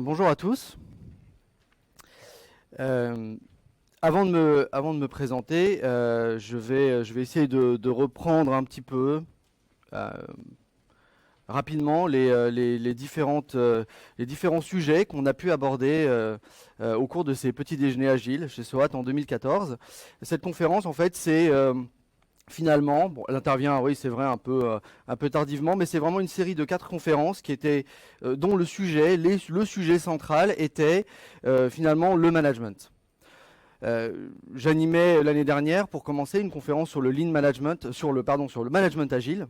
Bonjour à tous. Euh, avant de me présenter, je vais essayer de reprendre un petit peu euh, rapidement les différents sujets qu'on a pu aborder au cours de ces petits déjeuners agiles chez SOAT en 2014. Cette conférence, en fait, c'est finalement, bon, elle intervient, oui, c'est vrai, un peu tardivement, mais c'est vraiment une série de 4 conférences qui étaient, dont le sujet central était finalement le management. J'animais l'année dernière, pour commencer, une conférence sur le lean management, sur le management agile,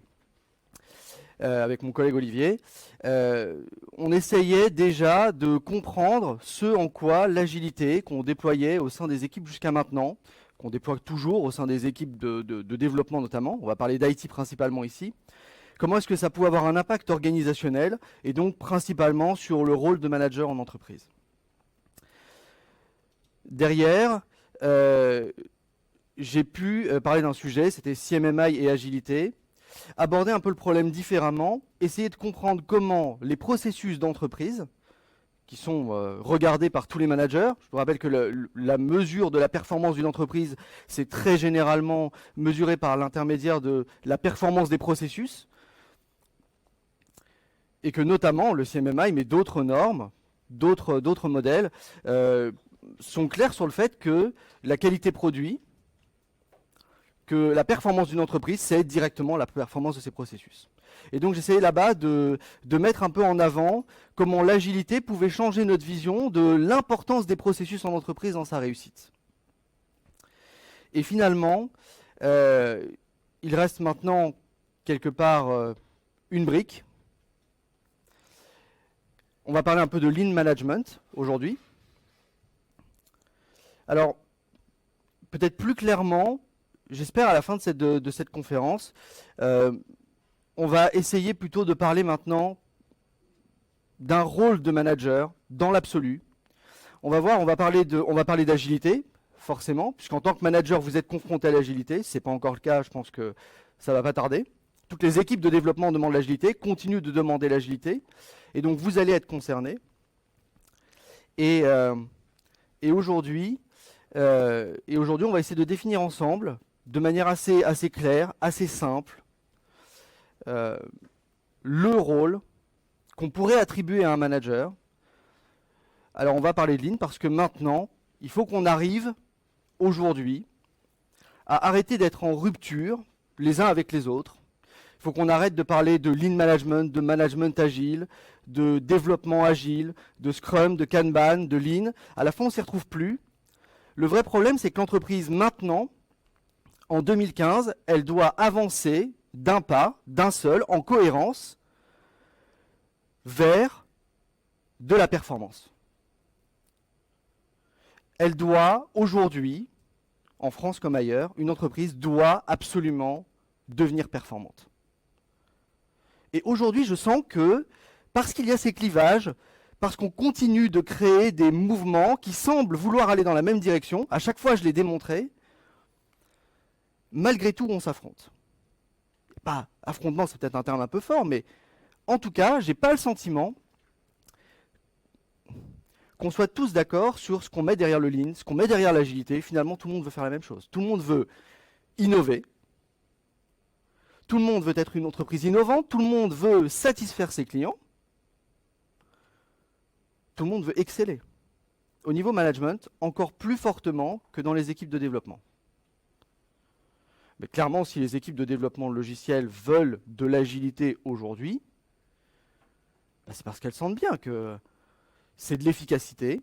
avec mon collègue Olivier. On essayait déjà de comprendre ce en quoi l'agilité qu'on déployait au sein des équipes jusqu'à maintenant, qu'on déploie toujours au sein des équipes de développement notamment, on va parler d'IT principalement ici, comment est-ce que ça pouvait avoir un impact organisationnel et donc principalement sur le rôle de manager en entreprise. Derrière, j'ai pu parler d'un sujet, c'était CMMI et agilité, aborder un peu le problème différemment, essayer de comprendre comment les processus d'entreprise, qui sont regardés par tous les managers. Je vous rappelle que la mesure de la performance d'une entreprise, c'est très généralement mesuré par l'intermédiaire de la performance des processus, et que notamment le CMMI, mais d'autres normes, d'autres modèles, sont clairs sur le fait que la qualité produit, que la performance d'une entreprise, c'est directement la performance de ses processus. Et donc j'essayais là-bas de mettre un peu en avant comment l'agilité pouvait changer notre vision de l'importance des processus en entreprise dans sa réussite. Et finalement, il reste maintenant quelque part une brique. On va parler un peu de lean management aujourd'hui. Alors, peut-être plus clairement, j'espère à la fin de cette conférence, on va essayer plutôt de parler maintenant d'un rôle de manager dans l'absolu. On va parler d'agilité, forcément, puisqu'en tant que manager, vous êtes confronté à l'agilité. Ce n'est pas encore le cas, je pense que ça ne va pas tarder. Toutes les équipes de développement demandent l'agilité, continuent de demander l'agilité, et donc vous allez être concernés. Et aujourd'hui, on va essayer de définir ensemble, de manière assez claire, assez simple, le rôle qu'on pourrait attribuer à un manager. Alors on va parler de lean parce que maintenant, il faut qu'on arrive aujourd'hui à arrêter d'être en rupture les uns avec les autres. Il faut qu'on arrête de parler de lean management, de management agile, de développement agile, de Scrum, de Kanban, de lean. À la fin, on ne s'y retrouve plus. Le vrai problème, c'est que l'entreprise, maintenant, en 2015, elle doit avancer d'un pas, d'un seul, en cohérence, vers de la performance. Elle doit, aujourd'hui, en France comme ailleurs, une entreprise doit absolument devenir performante. Et aujourd'hui, je sens que, parce qu'il y a ces clivages, parce qu'on continue de créer des mouvements qui semblent vouloir aller dans la même direction, à chaque fois je l'ai démontré, malgré tout on s'affronte. Pas affrontement, c'est peut-être un terme un peu fort, mais en tout cas, j'ai pas le sentiment qu'on soit tous d'accord sur ce qu'on met derrière le lean, ce qu'on met derrière l'agilité. Finalement, tout le monde veut faire la même chose. Tout le monde veut innover. Tout le monde veut être une entreprise innovante. Tout le monde veut satisfaire ses clients. Tout le monde veut exceller. Au niveau management, encore plus fortement que dans les équipes de développement. Mais clairement, si les équipes de développement logiciel veulent de l'agilité aujourd'hui, bah c'est parce qu'elles sentent bien que c'est de l'efficacité.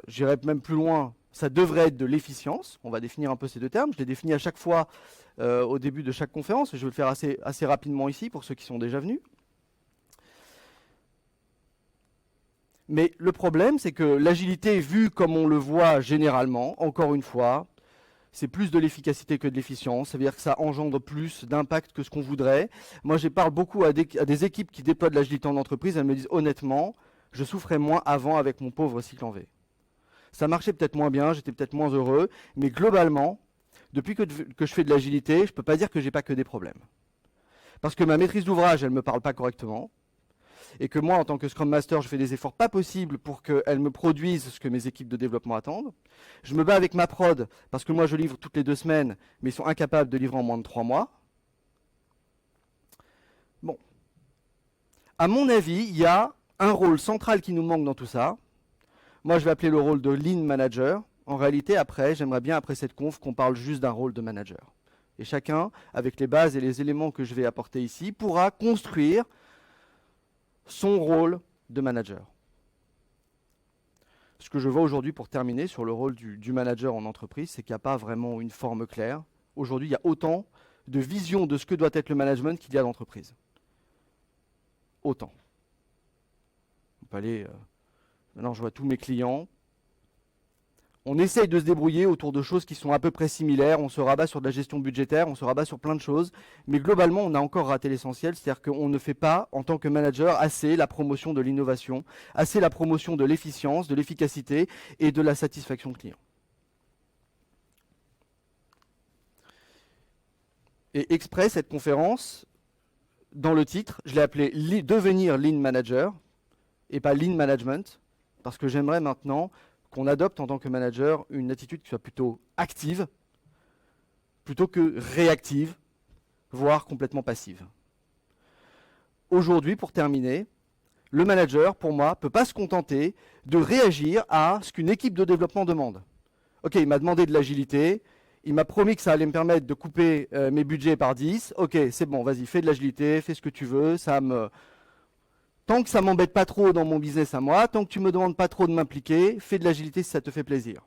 J'irai même plus loin, ça devrait être de l'efficience. On va définir un peu ces deux termes. Je les définis à chaque fois au début de chaque conférence. Je vais le faire assez rapidement ici pour ceux qui sont déjà venus. Mais le problème, c'est que l'agilité, vue comme on le voit généralement, encore une fois, c'est plus de l'efficacité que de l'efficience. Ça veut dire que ça engendre plus d'impact que ce qu'on voudrait. Moi, je parle beaucoup à des équipes qui déploient de l'agilité en entreprise. Elles me disent honnêtement, je souffrais moins avant avec mon pauvre cycle en V. Ça marchait peut-être moins bien, j'étais peut-être moins heureux, mais globalement, depuis que je fais de l'agilité, je ne peux pas dire que j'ai pas que des problèmes. Parce que ma maîtrise d'ouvrage, elle ne me parle pas correctement. et que moi, en tant que Scrum Master, je fais des efforts pas possibles pour qu'elle me produise ce que mes équipes de développement attendent. Je me bats avec ma prod, parce que moi, je livre toutes les 2 semaines, mais ils sont incapables de livrer en moins de 3 mois. Bon. À mon avis, il y a un rôle central qui nous manque dans tout ça. Moi, je vais appeler le rôle de Lean Manager. En réalité, après, j'aimerais bien, après cette conf, qu'on parle juste d'un rôle de manager. Et chacun, avec les bases et les éléments que je vais apporter ici, pourra construire son rôle de manager. Ce que je vois aujourd'hui, pour terminer, sur le rôle du manager en entreprise, c'est qu'il n'y a pas vraiment une forme claire. Aujourd'hui, il y a autant de visions de ce que doit être le management qu'il y a d'entreprise. Autant. On peut aller... maintenant, je vois tous mes clients. On essaye de se débrouiller autour de choses qui sont à peu près similaires. On se rabat sur de la gestion budgétaire, on se rabat sur plein de choses. Mais globalement, on a encore raté l'essentiel. C'est-à-dire qu'on ne fait pas, en tant que manager, assez la promotion de l'innovation, assez la promotion de l'efficience, de l'efficacité et de la satisfaction client. Et exprès, cette conférence, dans le titre, je l'ai appelée « Devenir Lean Manager » et pas « Lean Management », parce que j'aimerais maintenant qu'on adopte en tant que manager une attitude qui soit plutôt active, plutôt que réactive, voire complètement passive. Aujourd'hui, pour terminer, le manager, pour moi, ne peut pas se contenter de réagir à ce qu'une équipe de développement demande. Ok, il m'a demandé de l'agilité, il m'a promis que ça allait me permettre de couper mes budgets par 10. Ok, c'est bon, vas-y, fais de l'agilité, fais ce que tu veux, tant que ça m'embête pas trop dans mon business à moi, tant que tu me demandes pas trop de m'impliquer, fais de l'agilité si ça te fait plaisir.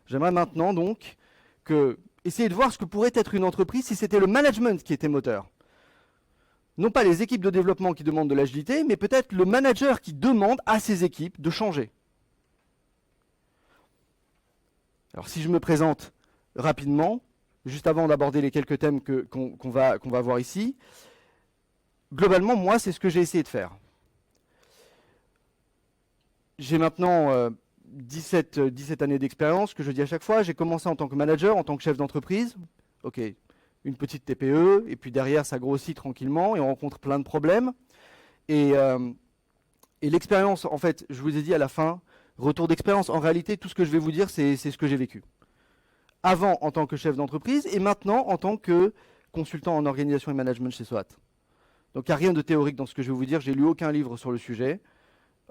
J'aimerais maintenant donc essayer de voir ce que pourrait être une entreprise si c'était le management qui était moteur. Non pas les équipes de développement qui demandent de l'agilité, mais peut-être le manager qui demande à ses équipes de changer. Alors si je me présente rapidement, juste avant d'aborder les quelques thèmes qu'on va voir ici, globalement, moi, c'est ce que j'ai essayé de faire. J'ai maintenant 17 années d'expérience, que je dis à chaque fois. J'ai commencé en tant que manager, en tant que chef d'entreprise. Ok, une petite TPE, et puis derrière, ça grossit tranquillement, et on rencontre plein de problèmes. Et l'expérience, en fait, je vous ai dit à la fin, retour d'expérience, en réalité, tout ce que je vais vous dire, c'est ce que j'ai vécu. Avant, en tant que chef d'entreprise, et maintenant, en tant que consultant en organisation et management chez SOAT. Donc il n'y a rien de théorique dans ce que je vais vous dire, j'ai lu aucun livre sur le sujet.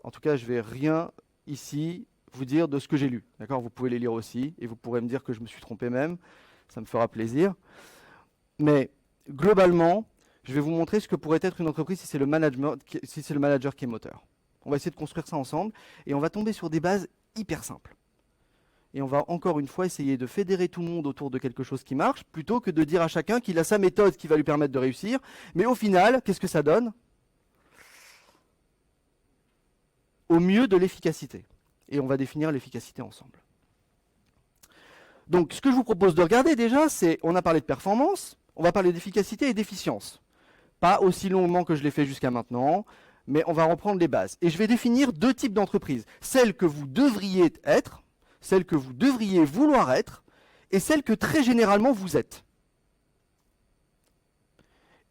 En tout cas, je ne vais rien ici vous dire de ce que j'ai lu. D'accord ? Vous pouvez les lire aussi, et vous pourrez me dire que je me suis trompé même, ça me fera plaisir. Mais globalement, je vais vous montrer ce que pourrait être une entreprise si c'est le manager qui est moteur. On va essayer de construire ça ensemble, et on va tomber sur des bases hyper simples. Et on va encore une fois essayer de fédérer tout le monde autour de quelque chose qui marche, plutôt que de dire à chacun qu'il a sa méthode qui va lui permettre de réussir. Mais au final, qu'est-ce que ça donne ? Au mieux de l'efficacité. Et on va définir l'efficacité ensemble. Donc ce que je vous propose de regarder déjà, c'est, on a parlé de performance, on va parler d'efficacité et d'efficience. Pas aussi longuement que je l'ai fait jusqu'à maintenant, mais on va reprendre les bases. Et je vais définir 2 types d'entreprises. Celles que vous devriez être, celle que vous devriez vouloir être, et celle que très généralement vous êtes.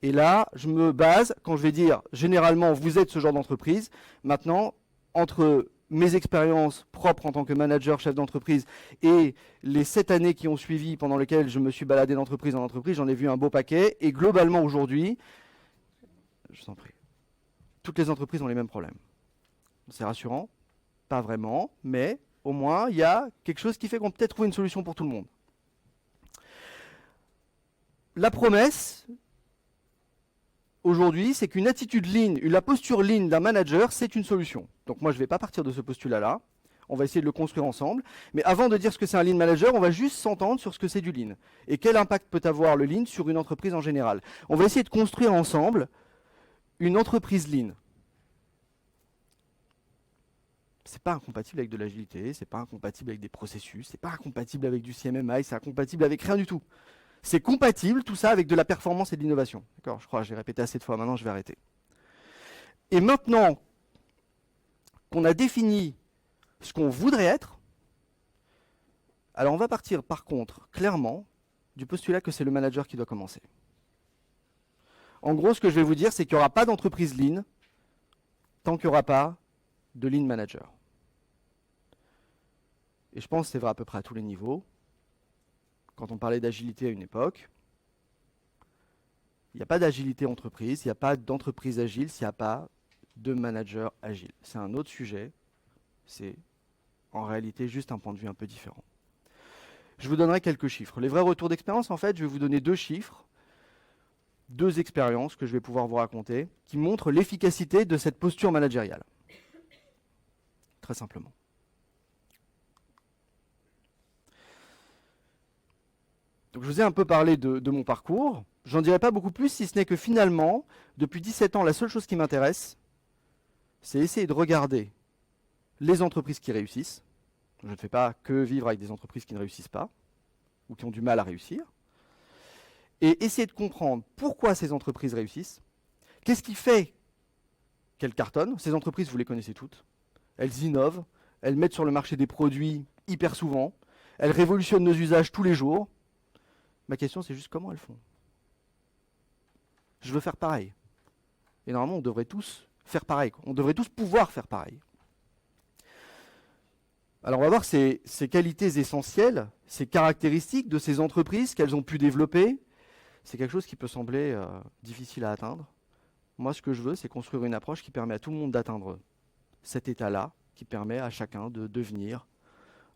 Et là, je me base, quand je vais dire généralement vous êtes ce genre d'entreprise, maintenant, entre mes expériences propres en tant que manager, chef d'entreprise, et les 7 années qui ont suivi, pendant lesquelles je me suis baladé d'entreprise en entreprise, j'en ai vu un beau paquet, et globalement aujourd'hui, je vous en prie, toutes les entreprises ont les mêmes problèmes. C'est rassurant, pas vraiment, mais au moins, il y a quelque chose qui fait qu'on peut peut-être trouver une solution pour tout le monde. La promesse, aujourd'hui, c'est qu'une attitude lean, la posture lean d'un manager, c'est une solution. Donc moi, je ne vais pas partir de ce postulat-là. On va essayer de le construire ensemble. Mais avant de dire ce que c'est un lean manager, on va juste s'entendre sur ce que c'est du lean. Et quel impact peut avoir le lean sur une entreprise en général. On va essayer de construire ensemble une entreprise lean. C'est pas incompatible avec de l'agilité, c'est pas incompatible avec des processus, c'est pas incompatible avec du CMMI, c'est incompatible avec rien du tout. C'est compatible, tout ça, avec de la performance et de l'innovation. D'accord ? Je crois que j'ai répété assez de fois, maintenant je vais arrêter. Et maintenant qu'on a défini ce qu'on voudrait être, alors on va partir par contre, clairement, du postulat que c'est le manager qui doit commencer. En gros, ce que je vais vous dire, c'est qu'il n'y aura pas d'entreprise lean tant qu'il n'y aura pas de lean manager. Et je pense que c'est vrai à peu près à tous les niveaux. Quand on parlait d'agilité à une époque, il n'y a pas d'agilité entreprise, il n'y a pas d'entreprise agile s'il n'y a pas de manager agile. C'est un autre sujet, c'est en réalité juste un point de vue un peu différent. Je vous donnerai quelques chiffres. Les vrais retours d'expérience, en fait, je vais vous donner 2 chiffres, 2 expériences que je vais pouvoir vous raconter, qui montrent l'efficacité de cette posture managériale. Très simplement. Donc, je vous ai un peu parlé de mon parcours. J'en dirai pas beaucoup plus, si ce n'est que finalement, depuis 17 ans, la seule chose qui m'intéresse, c'est essayer de regarder les entreprises qui réussissent. Je ne fais pas que vivre avec des entreprises qui ne réussissent pas, ou qui ont du mal à réussir, et essayer de comprendre pourquoi ces entreprises réussissent, qu'est-ce qui fait qu'elles cartonnent. Ces entreprises, vous les connaissez toutes. Elles innovent, elles mettent sur le marché des produits hyper souvent, elles révolutionnent nos usages tous les jours. Ma question, c'est juste comment elles font. Je veux faire pareil. Et normalement, on devrait tous faire pareil. On devrait tous pouvoir faire pareil. Alors on va voir ces qualités essentielles, ces caractéristiques de ces entreprises qu'elles ont pu développer. C'est quelque chose qui peut sembler difficile à atteindre. Moi, ce que je veux, c'est construire une approche qui permet à tout le monde d'atteindre cet état-là, qui permet à chacun de devenir.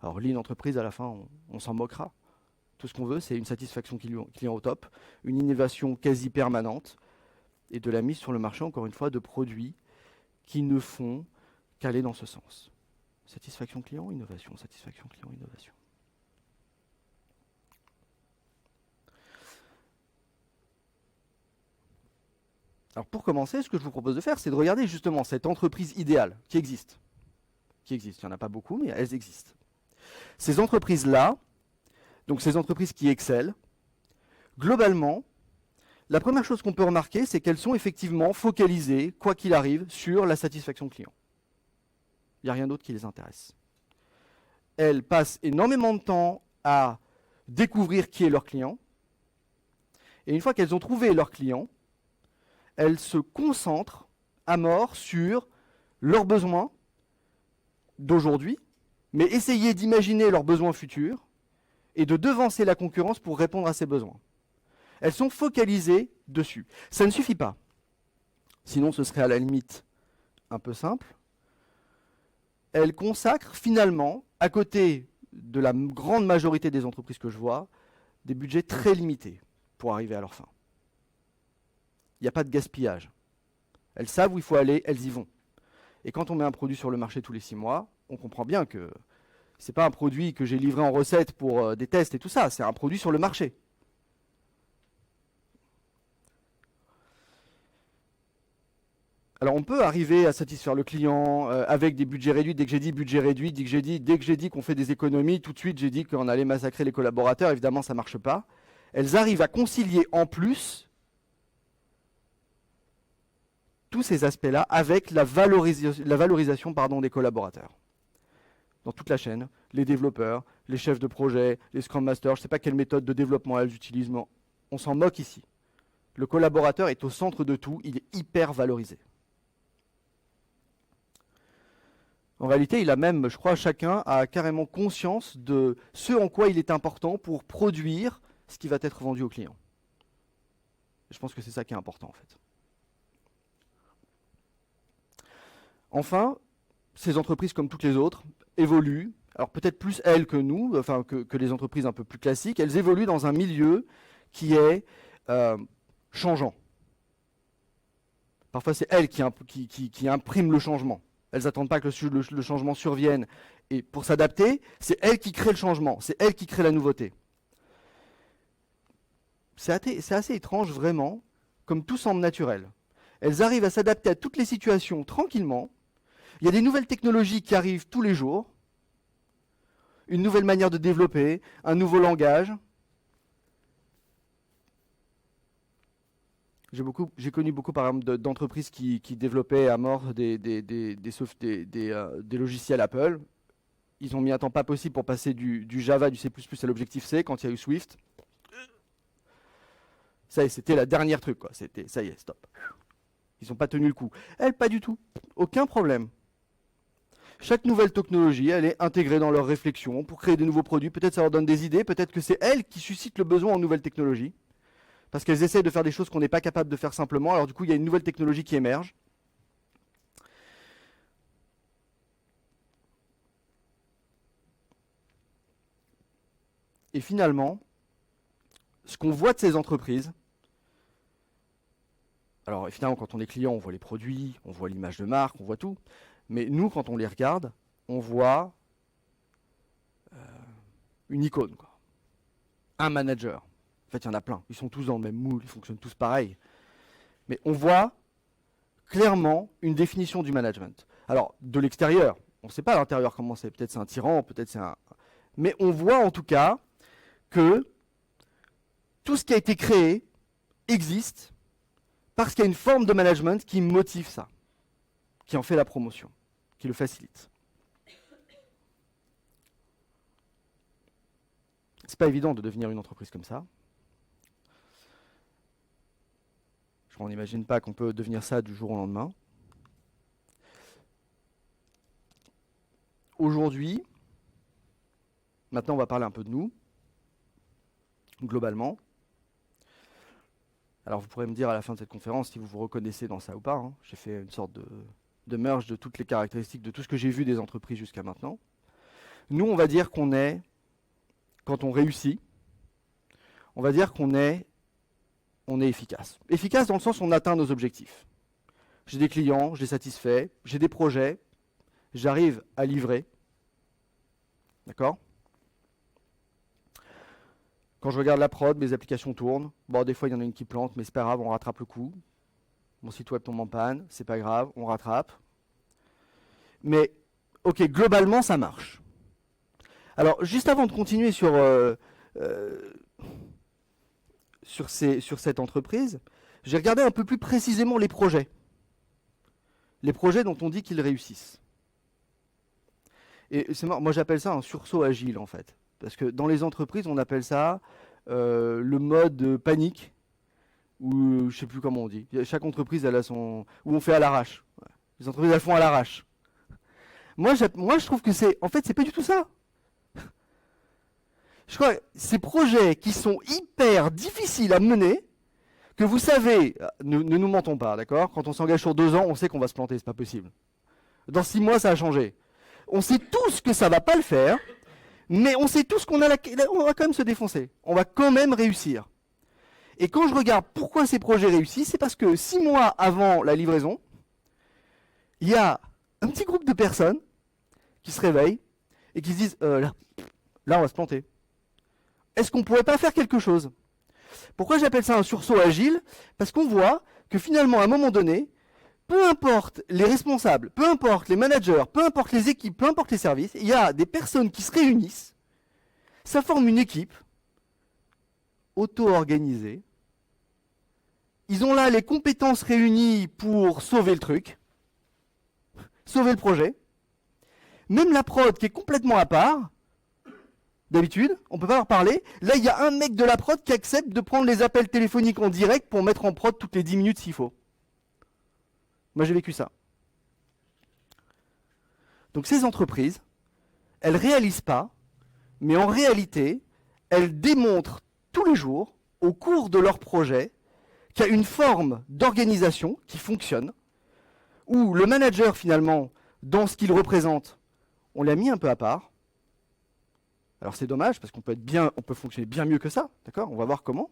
Alors, lean entreprise, à la fin, on s'en moquera. Tout ce qu'on veut, c'est une satisfaction client au top, une innovation quasi permanente et de la mise sur le marché, encore une fois, de produits qui ne font qu'aller dans ce sens. Satisfaction client, innovation, satisfaction client, innovation. Alors pour commencer, ce que je vous propose de faire, c'est de regarder justement cette entreprise idéale qui existe. Il n'y en a pas beaucoup, mais elles existent. Ces entreprises-là, donc ces entreprises qui excellent, globalement, la première chose qu'on peut remarquer, c'est qu'elles sont effectivement focalisées, quoi qu'il arrive, sur la satisfaction client. Il n'y a rien d'autre qui les intéresse. Elles passent énormément de temps à découvrir qui est leur client. Et une fois qu'elles ont trouvé leur client, elles se concentrent à mort sur leurs besoins d'aujourd'hui, mais essayer d'imaginer leurs besoins futurs et de devancer la concurrence pour répondre à ces besoins. Elles sont focalisées dessus. Ça ne suffit pas. Sinon, ce serait à la limite un peu simple. Elles consacrent finalement, à côté de la grande majorité des entreprises que je vois, des budgets très limités pour arriver à leur fin. Il n'y a pas de gaspillage. Elles savent où il faut aller, elles y vont. Et quand on met un produit sur le marché tous les 6 mois, on comprend bien que ce n'est pas un produit que j'ai livré en recette pour des tests et tout ça, c'est un produit sur le marché. Alors on peut arriver à satisfaire le client avec des budgets réduits. Dès que j'ai dit budget réduit, dès que j'ai dit qu'on fait des économies, tout de suite j'ai dit qu'on allait massacrer les collaborateurs. Évidemment, ça ne marche pas. Elles arrivent à concilier en plus tous ces aspects-là avec la valorisation des collaborateurs. Dans toute la chaîne, les développeurs, les chefs de projet, les Scrum Masters, je ne sais pas quelle méthode de développement elles utilisent, mais on s'en moque ici. Le collaborateur est au centre de tout, il est hyper valorisé. En réalité, il a même, je crois, chacun a carrément conscience de ce en quoi il est important pour produire ce qui va être vendu au client. Je pense que c'est ça qui est important en fait. Enfin, ces entreprises, comme toutes les autres, évoluent. Alors peut-être plus elles que nous, enfin que les entreprises un peu plus classiques. Elles évoluent dans un milieu qui est changeant. Parfois, c'est elles qui impriment le changement. Elles n'attendent pas que le changement survienne. Et pour s'adapter, c'est elles qui créent le changement. C'est elles qui créent la nouveauté. C'est assez étrange, vraiment, comme tout semble naturel. Elles arrivent à s'adapter à toutes les situations tranquillement. Il y a des nouvelles technologies qui arrivent tous les jours. Une nouvelle manière de développer, un nouveau langage. J'ai connu beaucoup, par exemple, d'entreprises qui développaient à mort des logiciels Apple. Ils ont mis un temps pas possible pour passer du Java, du C++ à l'Objective-C quand il y a eu Swift. Ça y est, c'était la dernière truc, quoi. C'était, ça y est, stop. Ils n'ont pas tenu le coup. Elle, pas du tout. Aucun problème. Chaque nouvelle technologie, elle est intégrée dans leur réflexion pour créer de nouveaux produits. Peut-être ça leur donne des idées, peut-être que c'est elles qui suscitent le besoin en nouvelles technologies. Parce qu'elles essaient de faire des choses qu'on n'est pas capable de faire simplement. Alors du coup, il y a une nouvelle technologie qui émerge. Et finalement, ce qu'on voit de ces entreprises, alors finalement quand on est client, on voit les produits, on voit l'image de marque, on voit tout. Mais nous, quand on les regarde, on voit une icône, quoi. Un manager. En fait, il y en a plein. Ils sont tous dans le même moule, ils fonctionnent tous pareil. Mais on voit clairement une définition du management. Alors, de l'extérieur, on ne sait pas à l'intérieur comment c'est. Peut-être c'est un tyran, peut-être c'est un... Mais on voit en tout cas que tout ce qui a été créé existe parce qu'il y a une forme de management qui motive ça, qui en fait la promotion, qui le facilite. C'est pas évident de devenir une entreprise comme ça. On n'imagine pas qu'on peut devenir ça du jour au lendemain. Aujourd'hui, maintenant on va parler un peu de nous, globalement. Alors vous pourrez me dire à la fin de cette conférence si vous vous reconnaissez dans ça ou pas. Hein. J'ai fait une sorte de merge de toutes les caractéristiques de tout ce que j'ai vu des entreprises jusqu'à maintenant. Nous, on va dire qu'on est, quand on réussit, on va dire qu'on est efficace. Efficace dans le sens où on atteint nos objectifs. J'ai des clients, je les satisfais, j'ai des projets, j'arrive à livrer. D'accord ? Quand je regarde la prod, mes applications tournent. Bon, des fois, il y en a une qui plante, mais c'est pas grave, on rattrape le coup. Mon site web tombe en panne, c'est pas grave, on rattrape. Mais, ok, globalement, ça marche. Alors, juste avant de continuer sur cette entreprise, j'ai regardé un peu plus précisément les projets. Les projets dont on dit qu'ils réussissent. Et c'est marrant, moi j'appelle ça un sursaut agile en fait. Parce que dans les entreprises, on appelle ça le mode panique, ou je sais plus comment on dit. Chaque entreprise, elle a son... où on fait à l'arrache. Les entreprises, elles font à l'arrache. Moi, je trouve que c'est... En fait, c'est pas du tout ça. Je crois que ces projets qui sont hyper difficiles à mener, que vous savez, ne nous mentons pas, d'accord ? Quand on s'engage sur 2 ans, on sait qu'on va se planter, c'est pas possible. Dans 6 mois, ça a changé. On sait tous que ça va pas le faire, mais on sait tous qu'on va quand même se défoncer. On va quand même réussir. Et quand je regarde pourquoi ces projets réussissent, c'est parce que 6 mois avant la livraison, il y a un petit groupe de personnes qui se réveillent et qui se disent là, on va se planter. Est-ce qu'on pourrait pas faire quelque chose ? Pourquoi j'appelle ça un sursaut agile ? Parce qu'on voit que finalement, à un moment donné, peu importe les responsables, peu importe les managers, peu importe les équipes, peu importe les services, il y a des personnes qui se réunissent, ça forme une équipe auto-organisée. Ils ont là les compétences réunies pour sauver le truc, sauver le projet. Même la prod qui est complètement à part, d'habitude, on ne peut pas leur parler. Là, il y a un mec de la prod qui accepte de prendre les appels téléphoniques en direct pour mettre en prod toutes les 10 minutes s'il faut. Moi, j'ai vécu ça. Donc ces entreprises, elles ne réalisent pas, mais en réalité, elles démontrent tous les jours, au cours de leur projet, qu'il y a une forme d'organisation qui fonctionne, où le manager, finalement, dans ce qu'il représente, on l'a mis un peu à part. Alors c'est dommage, parce qu'on peut fonctionner bien mieux que ça, d'accord ? On va voir comment.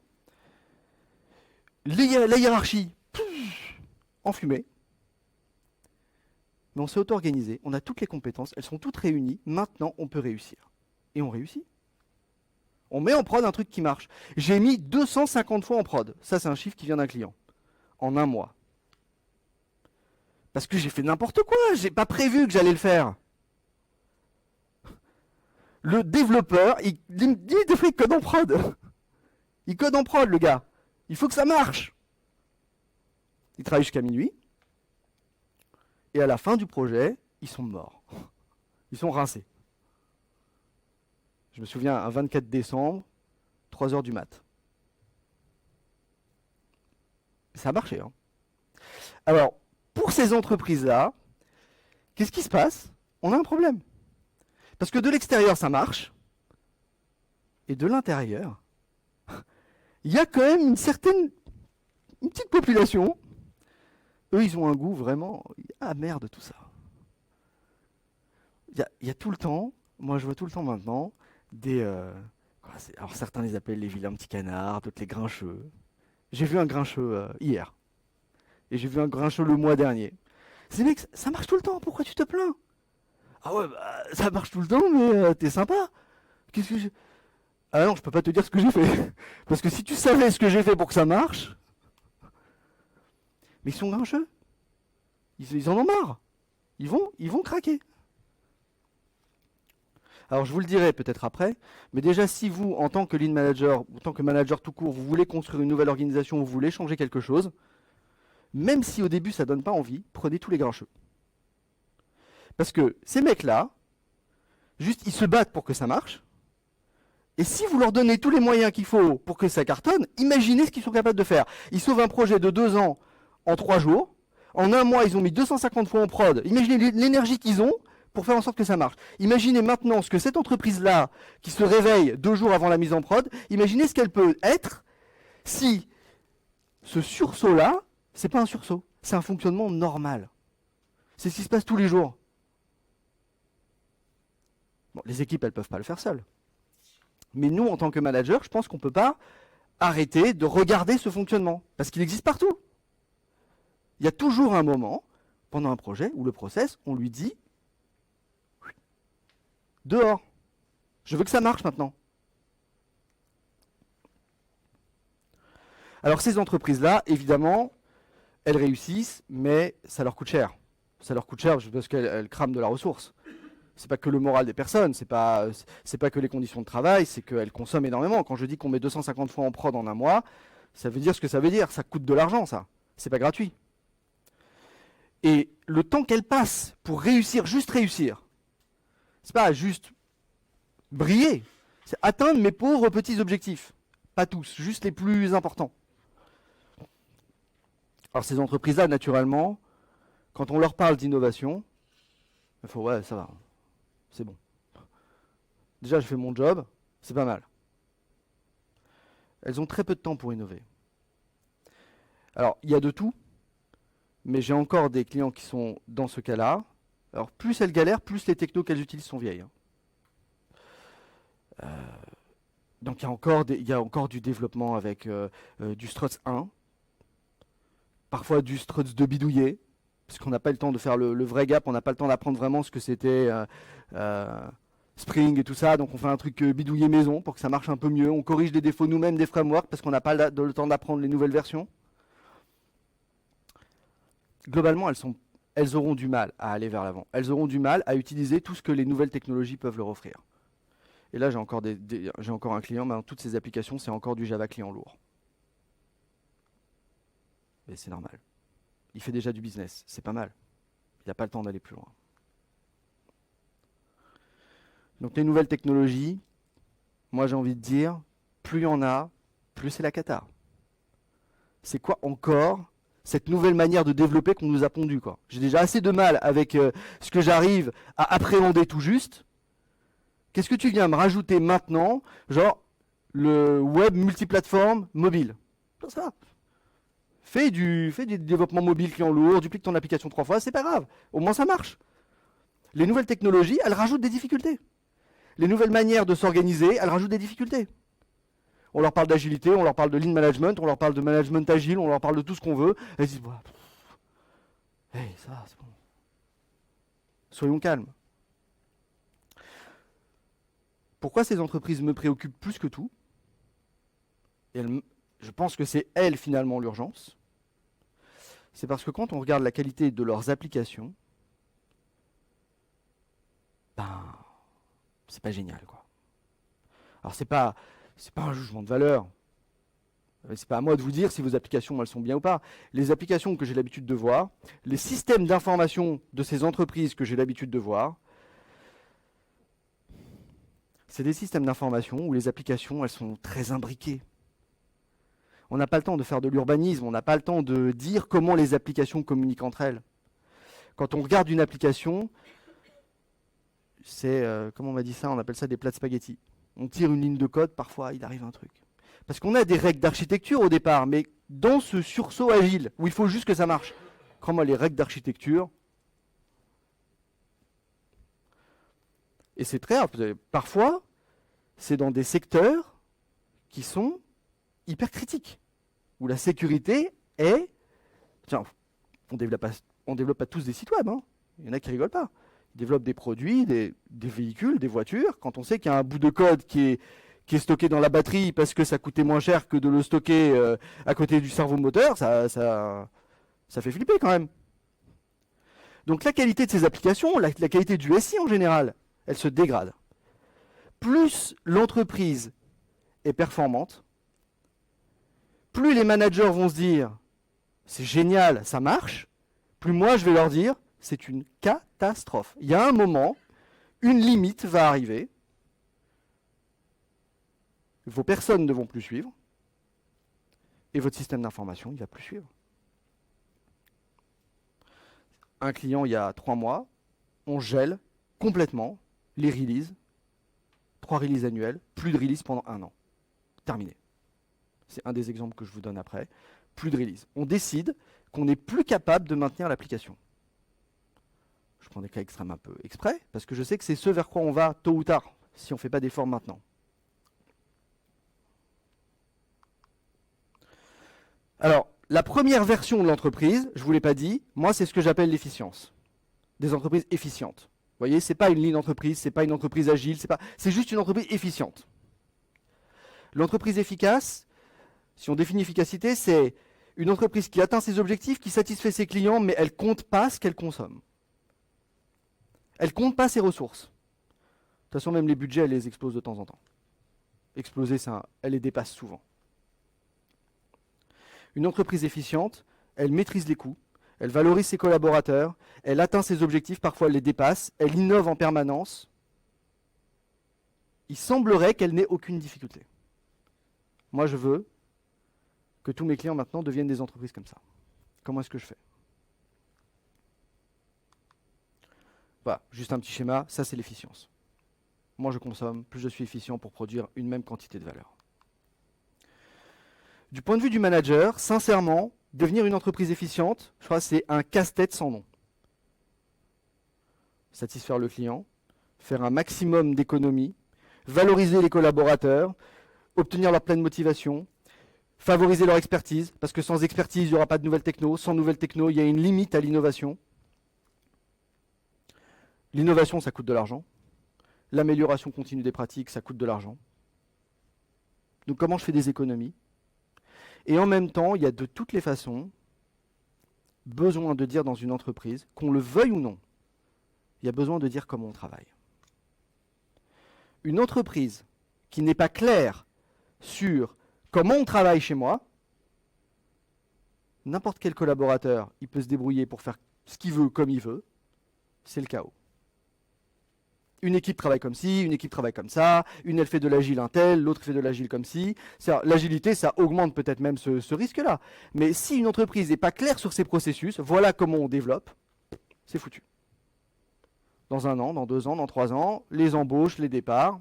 La hiérarchie, enfumée. Mais on s'est auto-organisé, on a toutes les compétences, elles sont toutes réunies, maintenant on peut réussir. Et on réussit. On met en prod un truc qui marche. J'ai mis 250 fois en prod, ça c'est un chiffre qui vient d'un client, en 1 mois. Parce que j'ai fait n'importe quoi, j'ai pas prévu que j'allais le faire. Le développeur, il code en prod. Il code en prod le gars, il faut que ça marche. Il travaille jusqu'à minuit. Et à la fin du projet, ils sont morts. Ils sont rincés. Je me souviens, un 24 décembre, 3h du mat. Ça a marché, hein. Alors, pour ces entreprises-là, qu'est-ce qui se passe? On a un problème. Parce que de l'extérieur, ça marche. Et de l'intérieur, il y a quand même une petite population. Eux, ils ont un goût vraiment... Ah merde, tout ça. Il y a tout le temps, moi je vois tout le temps maintenant, des... alors certains les appellent les vilains petits canards, d'autres les grincheux. J'ai vu un grincheux hier. Et j'ai vu un grincheux le mois dernier. Ces mecs, ça marche tout le temps, pourquoi tu te plains? Ah ouais, bah, ça marche tout le temps, mais t'es sympa. Qu'est-ce que j'ai... Ah non, je peux pas te dire ce que j'ai fait. Parce que si tu savais ce que j'ai fait pour que ça marche... Mais ils sont grincheux. Ils en ont marre. Ils vont craquer. Alors je vous le dirai peut-être après, mais déjà si vous, en tant que lead manager, ou en tant que manager tout court, vous voulez construire une nouvelle organisation, vous voulez changer quelque chose, même si au début ça donne pas envie, prenez tous les grincheux. Parce que ces mecs-là, juste ils se battent pour que ça marche, et si vous leur donnez tous les moyens qu'il faut pour que ça cartonne, imaginez ce qu'ils sont capables de faire. Ils sauvent un projet de 2 ans en 3 jours, en un mois ils ont mis 250 fois en prod, imaginez l'énergie qu'ils ont, pour faire en sorte que ça marche. Imaginez maintenant ce que cette entreprise-là, qui se réveille 2 jours avant la mise en prod, imaginez ce qu'elle peut être si ce sursaut-là, c'est pas un sursaut, c'est un fonctionnement normal. C'est ce qui se passe tous les jours. Bon, les équipes, elles peuvent pas le faire seules. Mais nous, en tant que manager, je pense qu'on peut pas arrêter de regarder ce fonctionnement, parce qu'il existe partout. Il y a toujours un moment, pendant un projet, où le process, on lui dit dehors. Je veux que ça marche maintenant. Alors ces entreprises-là, évidemment, elles réussissent, mais ça leur coûte cher. Ça leur coûte cher parce qu'elles crament de la ressource. C'est pas que le moral des personnes, c'est pas que les conditions de travail, c'est qu'elles consomment énormément. Quand je dis qu'on met 250 fois en prod en un mois, ça veut dire ce que ça veut dire. Ça coûte de l'argent, ça. C'est pas gratuit. Et le temps qu'elles passent pour réussir, juste réussir, c'est pas juste briller, c'est atteindre mes pauvres petits objectifs. Pas tous, juste les plus importants. Alors ces entreprises-là, naturellement, quand on leur parle d'innovation, il faut, ouais, ça va, c'est bon. Déjà, je fais mon job, c'est pas mal. Elles ont très peu de temps pour innover. Alors, il y a de tout, mais j'ai encore des clients qui sont dans ce cas-là. Alors, plus elles galèrent, plus les technos qu'elles utilisent sont vieilles. Donc, il y a encore du développement avec du Struts 1, parfois du Struts 2 bidouillé, parce qu'on n'a pas le temps de faire le vrai gap, on n'a pas le temps d'apprendre vraiment ce que c'était Spring et tout ça, donc on fait un truc bidouillé maison pour que ça marche un peu mieux, on corrige des défauts nous-mêmes des frameworks parce qu'on n'a pas le temps d'apprendre les nouvelles versions. Globalement, elles auront du mal à aller vers l'avant, elles auront du mal à utiliser tout ce que les nouvelles technologies peuvent leur offrir. Et là, j'ai encore un client, dans toutes ces applications, c'est encore du Java client lourd. Et c'est normal. Il fait déjà du business, c'est pas mal. Il n'a pas le temps d'aller plus loin. Donc les nouvelles technologies, moi j'ai envie de dire, plus il y en a, plus c'est la cata. C'est quoi encore cette nouvelle manière de développer qu'on nous a pondu, quoi. J'ai déjà assez de mal avec ce que j'arrive à appréhender tout juste. Qu'est-ce que tu viens me rajouter maintenant, genre le web multiplateforme mobile? Ça va. Fais du développement mobile client lourd, duplique ton application 3 fois, c'est pas grave. Au moins ça marche. Les nouvelles technologies, elles rajoutent des difficultés. Les nouvelles manières de s'organiser, elles rajoutent des difficultés. On leur parle d'agilité, on leur parle de lean management, on leur parle de management agile, on leur parle de tout ce qu'on veut. Elles disent, bah, hey, ça va, c'est bon. Soyons calmes. Pourquoi ces entreprises me préoccupent plus que tout? Et je pense que c'est elles finalement l'urgence. C'est parce que quand on regarde la qualité de leurs applications, ben, c'est pas génial, quoi. Alors c'est pas un jugement de valeur. C'est pas à moi de vous dire si vos applications elles sont bien ou pas. Les applications que j'ai l'habitude de voir, les systèmes d'information de ces entreprises que j'ai l'habitude de voir, c'est des systèmes d'information où les applications elles sont très imbriquées. On n'a pas le temps de faire de l'urbanisme, on n'a pas le temps de dire comment les applications communiquent entre elles. Quand on regarde une application, c'est, comment on m'a dit ça, on appelle ça des plats de spaghettis. On tire une ligne de code, parfois il arrive un truc. Parce qu'on a des règles d'architecture au départ, mais dans ce sursaut agile, où il faut juste que ça marche. Crois-moi, les règles d'architecture, et c'est très rare, parfois, c'est dans des secteurs qui sont hyper critiques, où la sécurité est... Tiens, on développe pas tous des sites web, hein. Il y en a qui rigolent pas. Ils développent des produits, des véhicules, des voitures. Quand on sait qu'il y a un bout de code qui est stocké dans la batterie parce que ça coûtait moins cher que de le stocker à côté du cerveau moteur, ça fait flipper quand même. Donc la qualité de ces applications, la qualité du SI en général, elle se dégrade. Plus l'entreprise est performante, plus les managers vont se dire c'est génial, ça marche, plus moi je vais leur dire c'est une catastrophe. Il y a un moment, une limite va arriver, vos personnes ne vont plus suivre, et votre système d'information, il ne va plus suivre. Un client, il y a 3 mois, on gèle complètement les releases, 3 releases annuelles, plus de releases pendant 1 an. Terminé. C'est un des exemples que je vous donne après. Plus de releases. On décide qu'on n'est plus capable de maintenir l'application. Je prends des cas extrêmes un peu exprès, parce que je sais que c'est ce vers quoi on va tôt ou tard, si on ne fait pas d'efforts maintenant. Alors, la première version de l'entreprise, je ne vous l'ai pas dit, moi c'est ce que j'appelle l'efficience. Des entreprises efficientes. Vous voyez, ce n'est pas une ligne d'entreprise, ce n'est pas une entreprise agile, c'est juste une entreprise efficiente. L'entreprise efficace, si on définit efficacité, c'est une entreprise qui atteint ses objectifs, qui satisfait ses clients, mais elle ne compte pas ce qu'elle consomme. Elle ne compte pas ses ressources. De toute façon, même les budgets, elle les explose de temps en temps. Exploser, elle les dépasse souvent. Une entreprise efficiente, elle maîtrise les coûts, elle valorise ses collaborateurs, elle atteint ses objectifs, parfois elle les dépasse, elle innove en permanence. Il semblerait qu'elle n'ait aucune difficulté. Moi, je veux que tous mes clients maintenant deviennent des entreprises comme ça. Comment est-ce que je fais? Voilà, juste un petit schéma, ça c'est l'efficience. Moins je consomme, plus je suis efficient pour produire une même quantité de valeur. Du point de vue du manager, sincèrement, devenir une entreprise efficiente, je crois que c'est un casse-tête sans nom. Satisfaire le client, faire un maximum d'économies, valoriser les collaborateurs, obtenir leur pleine motivation, favoriser leur expertise, parce que sans expertise, il n'y aura pas de nouvelles techno. Sans nouvelles techno, il y a une limite à l'innovation. L'innovation, ça coûte de l'argent. L'amélioration continue des pratiques, ça coûte de l'argent. Donc comment je fais des économies? Et en même temps, il y a de toutes les façons besoin de dire dans une entreprise, qu'on le veuille ou non, il y a besoin de dire comment on travaille. Une entreprise qui n'est pas claire sur comment on travaille chez moi, n'importe quel collaborateur, il peut se débrouiller pour faire ce qu'il veut comme il veut, c'est le chaos. Une équipe travaille comme ci, une équipe travaille comme ça, une elle fait de l'agile un tel, l'autre fait de l'agile comme ci. L'agilité, ça augmente peut-être même ce risque-là. Mais si une entreprise n'est pas claire sur ses processus, voilà comment on développe, c'est foutu. Dans 1 an, dans 2 ans, dans 3 ans, les embauches, les départs,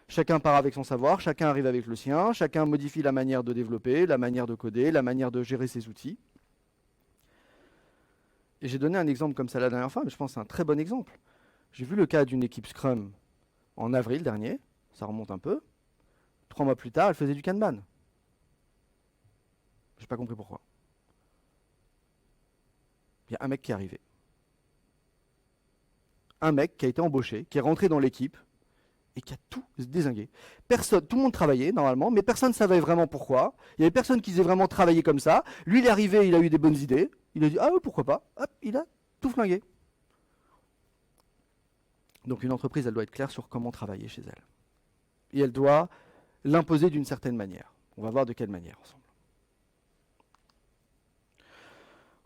chacun part avec son savoir, chacun arrive avec le sien, chacun modifie la manière de développer, la manière de coder, la manière de gérer ses outils. Et j'ai donné un exemple comme ça la dernière fois, mais je pense que c'est un très bon exemple. J'ai vu le cas d'une équipe Scrum en avril dernier, ça remonte un peu. 3 mois plus tard, elle faisait du Kanban. J'ai pas compris pourquoi. Il y a un mec qui est arrivé. Un mec qui a été embauché, qui est rentré dans l'équipe et qui a tout dézingué. Tout le monde travaillait normalement, mais personne ne savait vraiment pourquoi. Il y avait personne qui faisait vraiment travailler comme ça. Lui, il est arrivé, il a eu des bonnes idées. Il a dit ah oui, pourquoi pas. Hop, il a tout flingué. Donc une entreprise, elle doit être claire sur comment travailler chez elle. Et elle doit l'imposer d'une certaine manière. On va voir de quelle manière ensemble.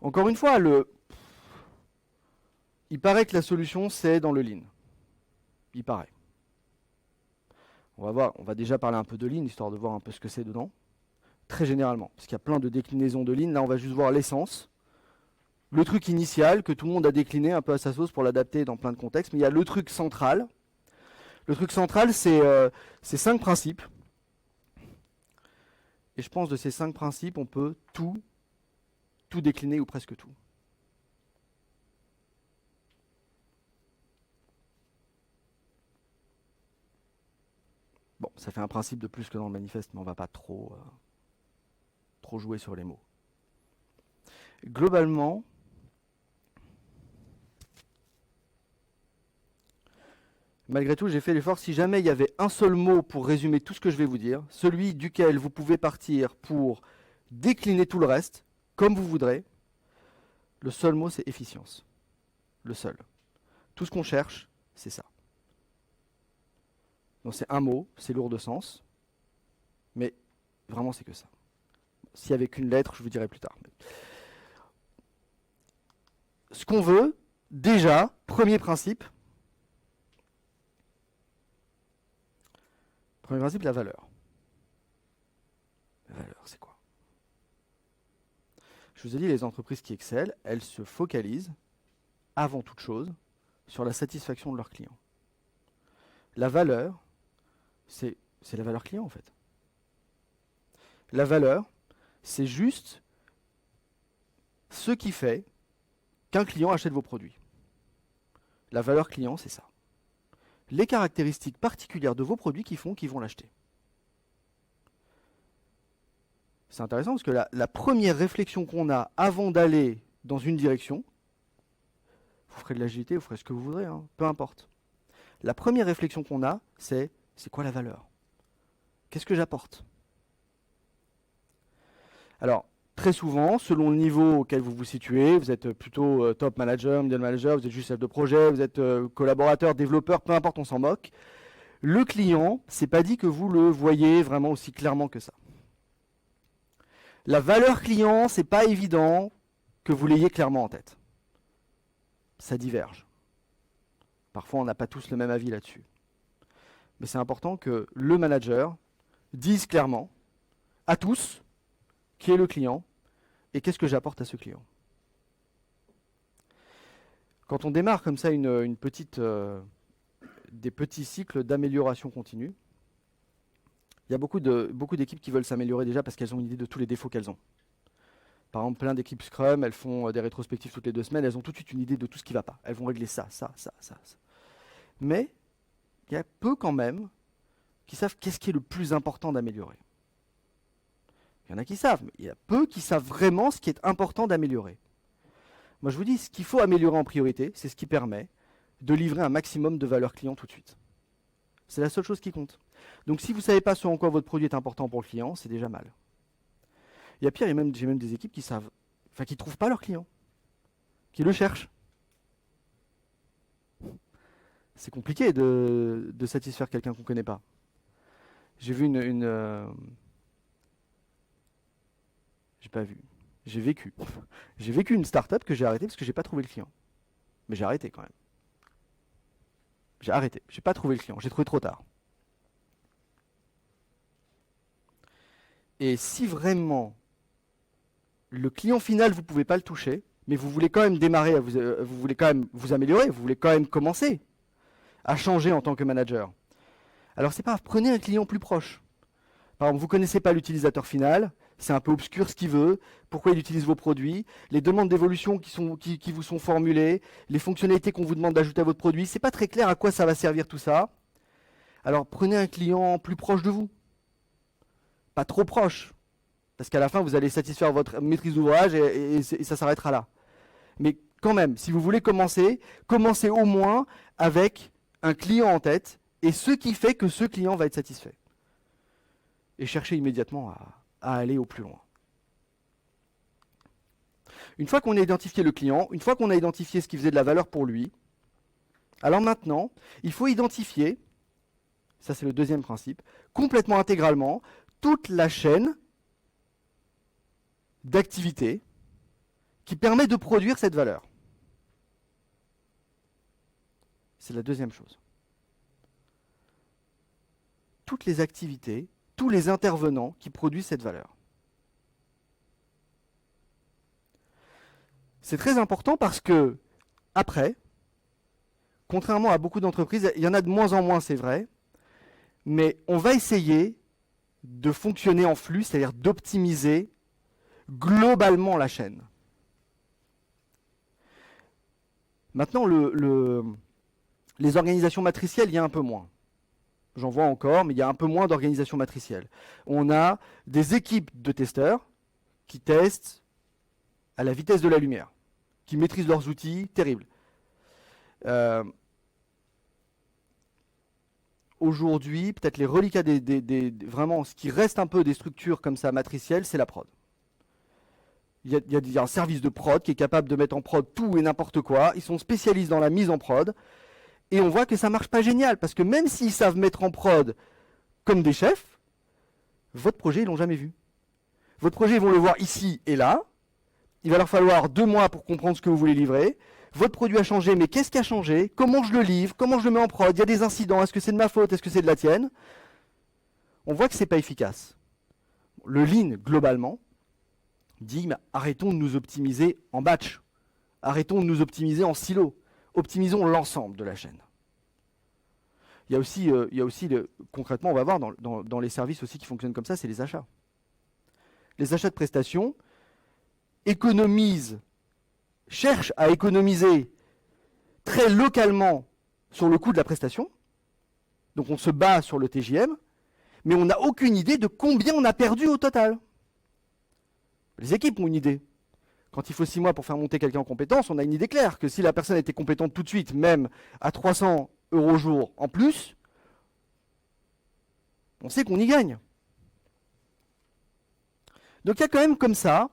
Encore une fois, il paraît que la solution, c'est dans le Lean. Il paraît. On va voir, on va déjà parler un peu de Lean, histoire de voir un peu ce que c'est dedans. très généralement, parce qu'il y a plein de déclinaisons de lignes. Là, on va juste voir l'essence, le truc initial que tout le monde a décliné un peu à sa sauce pour l'adapter dans plein de contextes, mais il y a le truc central. Le truc central, c'est 5 principes. Et je pense de ces 5 principes, on peut tout décliner ou presque tout. Bon, ça fait un principe de plus que dans le manifeste, mais on ne va pas trop jouer sur les mots. Globalement, malgré tout, j'ai fait l'effort. Si jamais il y avait un seul mot pour résumer tout ce que je vais vous dire, celui duquel vous pouvez partir pour décliner tout le reste, comme vous voudrez, le seul mot, c'est efficience. Le seul. Tout ce qu'on cherche, c'est ça. Donc c'est un mot, c'est lourd de sens, mais vraiment c'est que ça. S'il n'y avait qu'une lettre, je vous dirai plus tard. Ce qu'on veut, déjà, premier principe, la valeur. La valeur, c'est quoi? Je vous ai dit, les entreprises qui excellent, elles se focalisent, avant toute chose, sur la satisfaction de leurs clients. La valeur, c'est la valeur client en fait. La valeur, c'est juste ce qui fait qu'un client achète vos produits. La valeur client, c'est ça. Les caractéristiques particulières de vos produits qui font qu'ils vont l'acheter. C'est intéressant parce que la première réflexion qu'on a avant d'aller dans une direction, vous ferez de l'agilité, vous ferez ce que vous voudrez, hein, peu importe. La première réflexion qu'on a, c'est quoi la valeur? Qu'est-ce que j'apporte? Alors, très souvent, selon le niveau auquel vous vous situez, vous êtes plutôt top manager, middle manager, vous êtes juste chef de projet, vous êtes collaborateur, développeur, peu importe, on s'en moque. Le client, c'est pas dit que vous le voyez vraiment aussi clairement que ça. La valeur client, c'est pas évident que vous l'ayez clairement en tête. Ça diverge. Parfois, on n'a pas tous le même avis là-dessus. Mais c'est important que le manager dise clairement à tous qui est le client et qu'est-ce que j'apporte à ce client. Quand on démarre comme ça des petits cycles d'amélioration continue, il y a beaucoup d'équipes qui veulent s'améliorer déjà parce qu'elles ont une idée de tous les défauts qu'elles ont. Par exemple, plein d'équipes Scrum, elles font des rétrospectives toutes les 2 semaines, elles ont tout de suite une idée de tout ce qui ne va pas. Elles vont régler ça. Mais il y a peu quand même qui savent qu'est-ce qui est le plus important d'améliorer. Il y en a qui savent, mais il y a peu qui savent vraiment ce qui est important d'améliorer. Moi je vous dis, ce qu'il faut améliorer en priorité, c'est ce qui permet de livrer un maximum de valeur client tout de suite. C'est la seule chose qui compte. Donc si vous ne savez pas ce en quoi votre produit est important pour le client, c'est déjà mal. Il y a pire, j'ai même des équipes qui savent, qui ne trouvent pas leur client, qui le cherchent. C'est compliqué de satisfaire quelqu'un qu'on ne connaît pas. J'ai vu j'ai pas vu. J'ai vécu. J'ai vécu une start-up que j'ai arrêtée parce que j'ai pas trouvé le client. Mais j'ai arrêté quand même. J'ai arrêté. J'ai pas trouvé le client. J'ai trouvé trop tard. Et si vraiment le client final, vous pouvez pas le toucher, mais vous voulez quand même démarrer, vous voulez quand même vous améliorer, vous voulez quand même commencer à changer en tant que manager. Alors c'est pas grave, prenez un client plus proche. Par exemple, vous ne connaissez pas l'utilisateur final, c'est un peu obscur ce qu'il veut, pourquoi il utilise vos produits, les demandes d'évolution qui vous sont formulées, les fonctionnalités qu'on vous demande d'ajouter à votre produit, c'est pas très clair à quoi ça va servir tout ça. Alors prenez un client plus proche de vous, pas trop proche, parce qu'à la fin vous allez satisfaire votre maîtrise d'ouvrage et ça s'arrêtera là. Mais quand même, si vous voulez commencez au moins avec un client en tête et ce qui fait que ce client va être satisfait. Et cherchez immédiatement à aller au plus loin. Une fois qu'on a identifié le client, une fois qu'on a identifié ce qui faisait de la valeur pour lui, alors maintenant, il faut identifier, ça c'est le deuxième principe, complètement intégralement, toute la chaîne d'activités qui permet de produire cette valeur. C'est la deuxième chose. Toutes les activités, tous les intervenants qui produisent cette valeur. C'est très important parce que, après, contrairement à beaucoup d'entreprises, il y en a de moins en moins, c'est vrai, mais on va essayer de fonctionner en flux, c'est-à-dire d'optimiser globalement la chaîne. Maintenant, les organisations matricielles, il y a un peu moins. J'en vois encore, mais il y a un peu moins d'organisations matricielles. On a des équipes de testeurs qui testent à la vitesse de la lumière, qui maîtrisent leurs outils, terrible. Aujourd'hui, peut-être les reliquats vraiment, ce qui reste un peu des structures comme ça matricielles, c'est la prod. Il y a un service de prod qui est capable de mettre en prod tout et n'importe quoi. Ils sont spécialistes dans la mise en prod. Et on voit que ça marche pas génial, parce que même s'ils savent mettre en prod comme des chefs, votre projet, ils l'ont jamais vu. Votre projet, ils vont le voir ici et là. Il va leur falloir 2 mois pour comprendre ce que vous voulez livrer. Votre produit a changé, mais qu'est-ce qui a changé? Comment je le livre? Comment je le mets en prod? Il y a des incidents, est-ce que c'est de ma faute? Est-ce que c'est de la tienne? On voit que c'est pas efficace. Le Lean, globalement, dit, mais arrêtons de nous optimiser en batch. Arrêtons de nous optimiser en silo. Optimisons l'ensemble de la chaîne. Il y a aussi concrètement, on va voir dans les services aussi qui fonctionnent comme ça, c'est les achats. Les achats de prestations cherchent à économiser très localement sur le coût de la prestation. Donc on se bat sur le TJM, mais on n'a aucune idée de combien on a perdu au total. Les équipes ont une idée. Quand il faut 6 mois pour faire monter quelqu'un en compétence, on a une idée claire que si la personne était compétente tout de suite, même à 300 € jour en plus, on sait qu'on y gagne. Donc il y a quand même comme ça,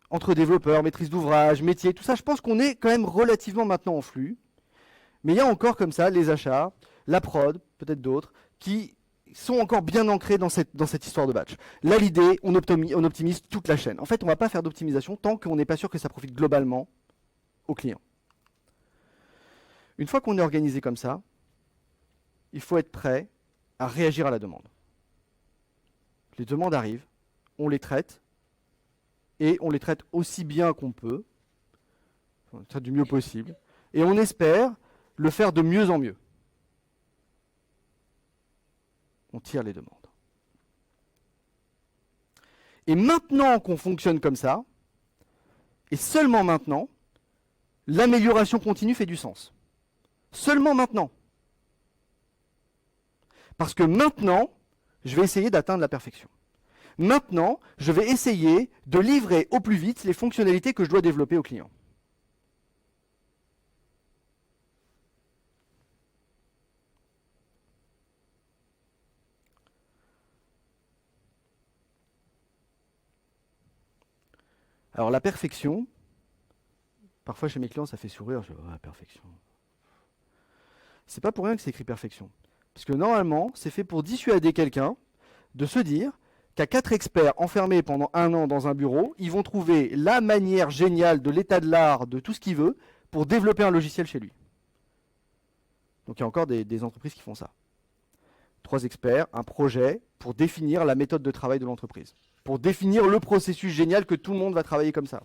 entre développeurs, maîtrise d'ouvrage, métier, tout ça, je pense qu'on est quand même relativement maintenant en flux. Mais il y a encore comme ça les achats, la prod, peut-être d'autres, qui sont encore bien ancrés dans cette histoire de batch. Là, l'idée, on optimise toute la chaîne. En fait, on ne va pas faire d'optimisation tant qu'on n'est pas sûr que ça profite globalement au client. Une fois qu'on est organisé comme ça, il faut être prêt à réagir à la demande. Les demandes arrivent, on les traite, et on les traite aussi bien qu'on peut, on les traite du mieux possible, et on espère le faire de mieux en mieux. On tire les demandes. Et maintenant qu'on fonctionne comme ça, et seulement maintenant, l'amélioration continue fait du sens. Seulement maintenant. Parce que maintenant, je vais essayer d'atteindre la perfection. Maintenant, je vais essayer de livrer au plus vite les fonctionnalités que je dois développer au client. Alors la perfection, parfois chez mes clients ça fait sourire, je dis oh, perfection. C'est pas pour rien que c'est écrit perfection. Parce que normalement, c'est fait pour dissuader quelqu'un de se dire qu'à 4 experts enfermés pendant 1 an dans un bureau, ils vont trouver la manière géniale de l'état de l'art, de tout ce qu'il veut, pour développer un logiciel chez lui. Donc il y a encore des entreprises qui font ça. 3 experts, un projet pour définir la méthode de travail de l'entreprise. Pour définir le processus génial que tout le monde va travailler comme ça.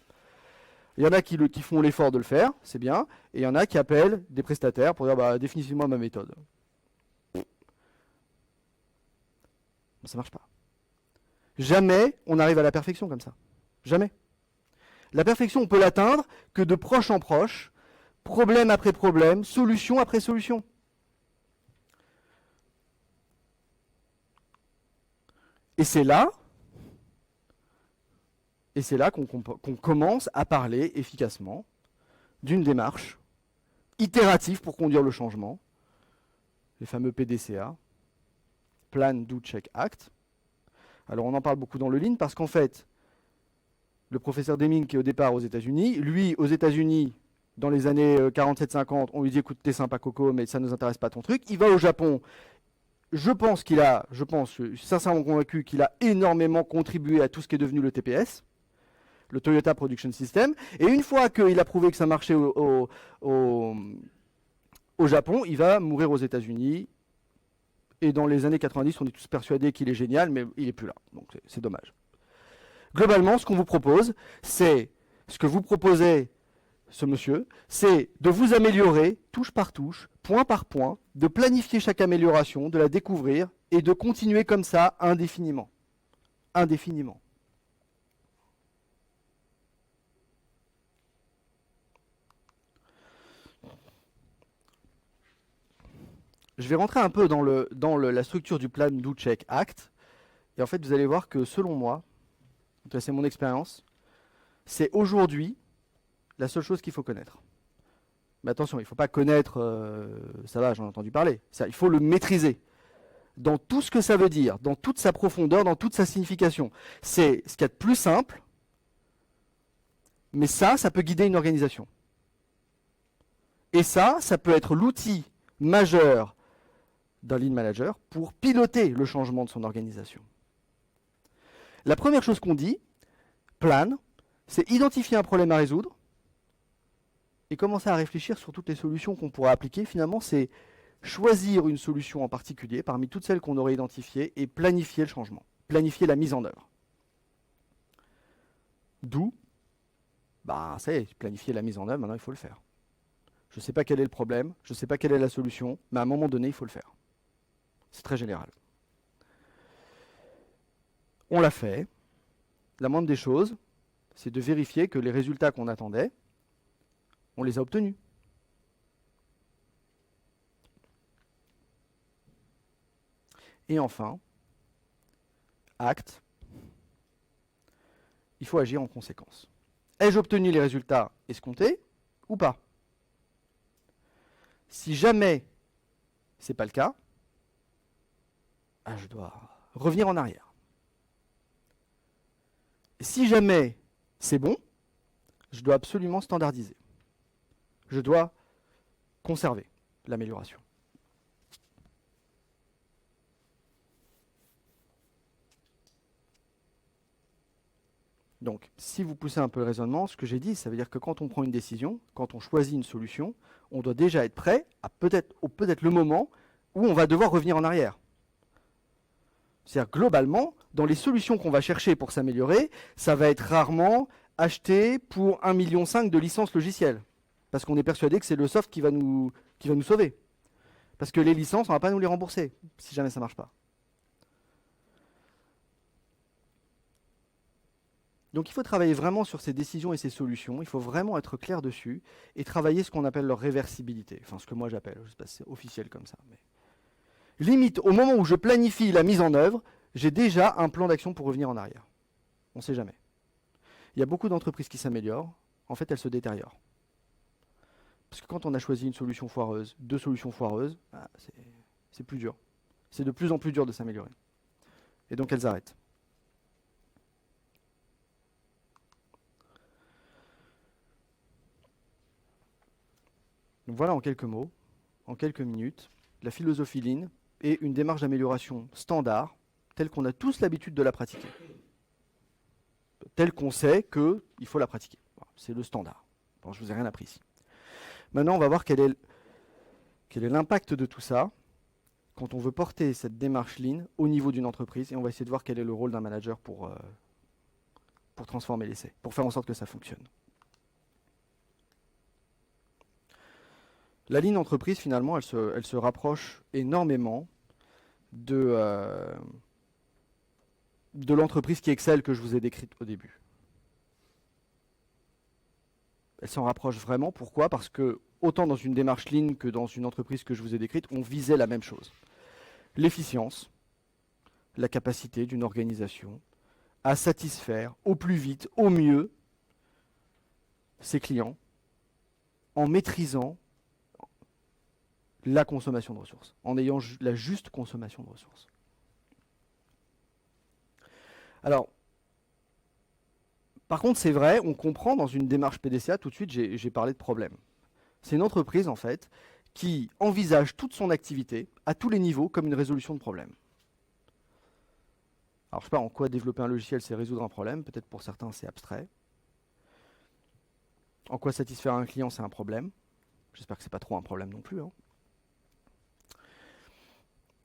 Il y en a qui font l'effort de le faire, c'est bien, et il y en a qui appellent des prestataires pour dire bah, définissez-moi ma méthode. Ça ne marche pas. Jamais on arrive à la perfection comme ça. Jamais. La perfection, on peut l'atteindre que de proche en proche, problème après problème, solution après solution. Et c'est là qu'on commence à parler efficacement d'une démarche itérative pour conduire le changement, les fameux PDCA, Plan, Do, Check, Act. Alors on en parle beaucoup dans le Lean parce qu'en fait, le professeur Deming qui est au départ aux États-Unis, lui aux États-Unis dans les années 47-50, on lui dit écoute t'es sympa Coco mais ça ne nous intéresse pas ton truc. Il va au Japon. Je suis sincèrement convaincu qu'il a énormément contribué à tout ce qui est devenu le TPS, le Toyota Production System. Et une fois qu'il a prouvé que ça marchait au Japon, il va mourir aux États-Unis. Et dans les années 90, on est tous persuadés qu'il est génial, mais il n'est plus là. Donc c'est dommage. Globalement, ce qu'on vous propose, c'est Ce que vous proposez, ce monsieur, c'est de vous améliorer touche par touche, point par point, de planifier chaque amélioration, de la découvrir et de continuer comme ça indéfiniment. Indéfiniment. Je vais rentrer un peu dans la structure du plan Do Check Act. Et en fait, vous allez voir que selon moi, c'est mon expérience, c'est aujourd'hui la seule chose qu'il faut connaître. Mais attention, il ne faut pas connaître, ça va, j'en ai entendu parler. Ça, il faut le maîtriser. Dans tout ce que ça veut dire, dans toute sa profondeur, dans toute sa signification. C'est ce qu'il y a de plus simple, mais ça peut guider une organisation. Et ça peut être l'outil majeur d'un lead manager pour piloter le changement de son organisation. La première chose qu'on dit, plan, c'est identifier un problème à résoudre et commencer à réfléchir sur toutes les solutions qu'on pourra appliquer. Finalement, c'est choisir une solution en particulier parmi toutes celles qu'on aurait identifiées et planifier le changement, planifier la mise en œuvre. D'où, ça y est, planifier la mise en œuvre, maintenant il faut le faire. Je ne sais pas quel est le problème, je ne sais pas quelle est la solution, mais à un moment donné, il faut le faire. C'est très général. On l'a fait. La moindre des choses, c'est de vérifier que les résultats qu'on attendait, on les a obtenus. Et enfin, acte, il faut agir en conséquence. Ai-je obtenu les résultats escomptés ou pas? Si jamais ce n'est pas le cas, je dois revenir en arrière. Si jamais c'est bon, je dois absolument standardiser. Je dois conserver l'amélioration. Donc, si vous poussez un peu le raisonnement, ce que j'ai dit, ça veut dire que quand on prend une décision, quand on choisit une solution, on doit déjà être prêt à peut-être le moment où on va devoir revenir en arrière. C'est-à-dire globalement, dans les solutions qu'on va chercher pour s'améliorer, ça va être rarement acheté pour 1,5 million de licences logicielles. Parce qu'on est persuadé que c'est le soft qui va nous sauver. Parce que les licences, on ne va pas nous les rembourser, si jamais ça ne marche pas. Donc il faut travailler vraiment sur ces décisions et ces solutions, il faut vraiment être clair dessus, et travailler ce qu'on appelle leur réversibilité. Enfin, ce que moi j'appelle, je ne sais pas si c'est officiel comme ça. Mais... Limite, au moment où je planifie la mise en œuvre, j'ai déjà un plan d'action pour revenir en arrière. On ne sait jamais. Il y a beaucoup d'entreprises qui s'améliorent, en fait elles se détériorent. Parce que quand on a choisi une solution foireuse, 2 solutions foireuses, c'est plus dur. C'est de plus en plus dur de s'améliorer. Et donc elles arrêtent. Donc voilà en quelques mots, en quelques minutes, la philosophie Lean est une démarche d'amélioration standard, telle qu'on a tous l'habitude de la pratiquer. Telle qu'on sait qu'il faut la pratiquer. Voilà, c'est le standard. Bon, je ne vous ai rien appris ici. Maintenant, on va voir quel est l'impact de tout ça quand on veut porter cette démarche Lean au niveau d'une entreprise, et on va essayer de voir quel est le rôle d'un manager pour transformer l'essai, pour faire en sorte que ça fonctionne. La ligne entreprise, finalement, elle se rapproche énormément de l'entreprise qui excelle que je vous ai décrite au début. Elle s'en rapproche vraiment. Pourquoi? Parce que, autant dans une démarche Lean que dans une entreprise que je vous ai décrite, on visait la même chose. L'efficience, la capacité d'une organisation à satisfaire au plus vite, au mieux, ses clients, en maîtrisant la consommation de ressources, en ayant la juste consommation de ressources. Alors, par contre, c'est vrai, on comprend dans une démarche PDCA, tout de suite, j'ai parlé de problème. C'est une entreprise, en fait, qui envisage toute son activité, à tous les niveaux, comme une résolution de problème. Alors, je ne sais pas en quoi développer un logiciel, c'est résoudre un problème. Peut-être pour certains, c'est abstrait. En quoi satisfaire un client, c'est un problème. J'espère que ce n'est pas trop un problème non plus. Hein.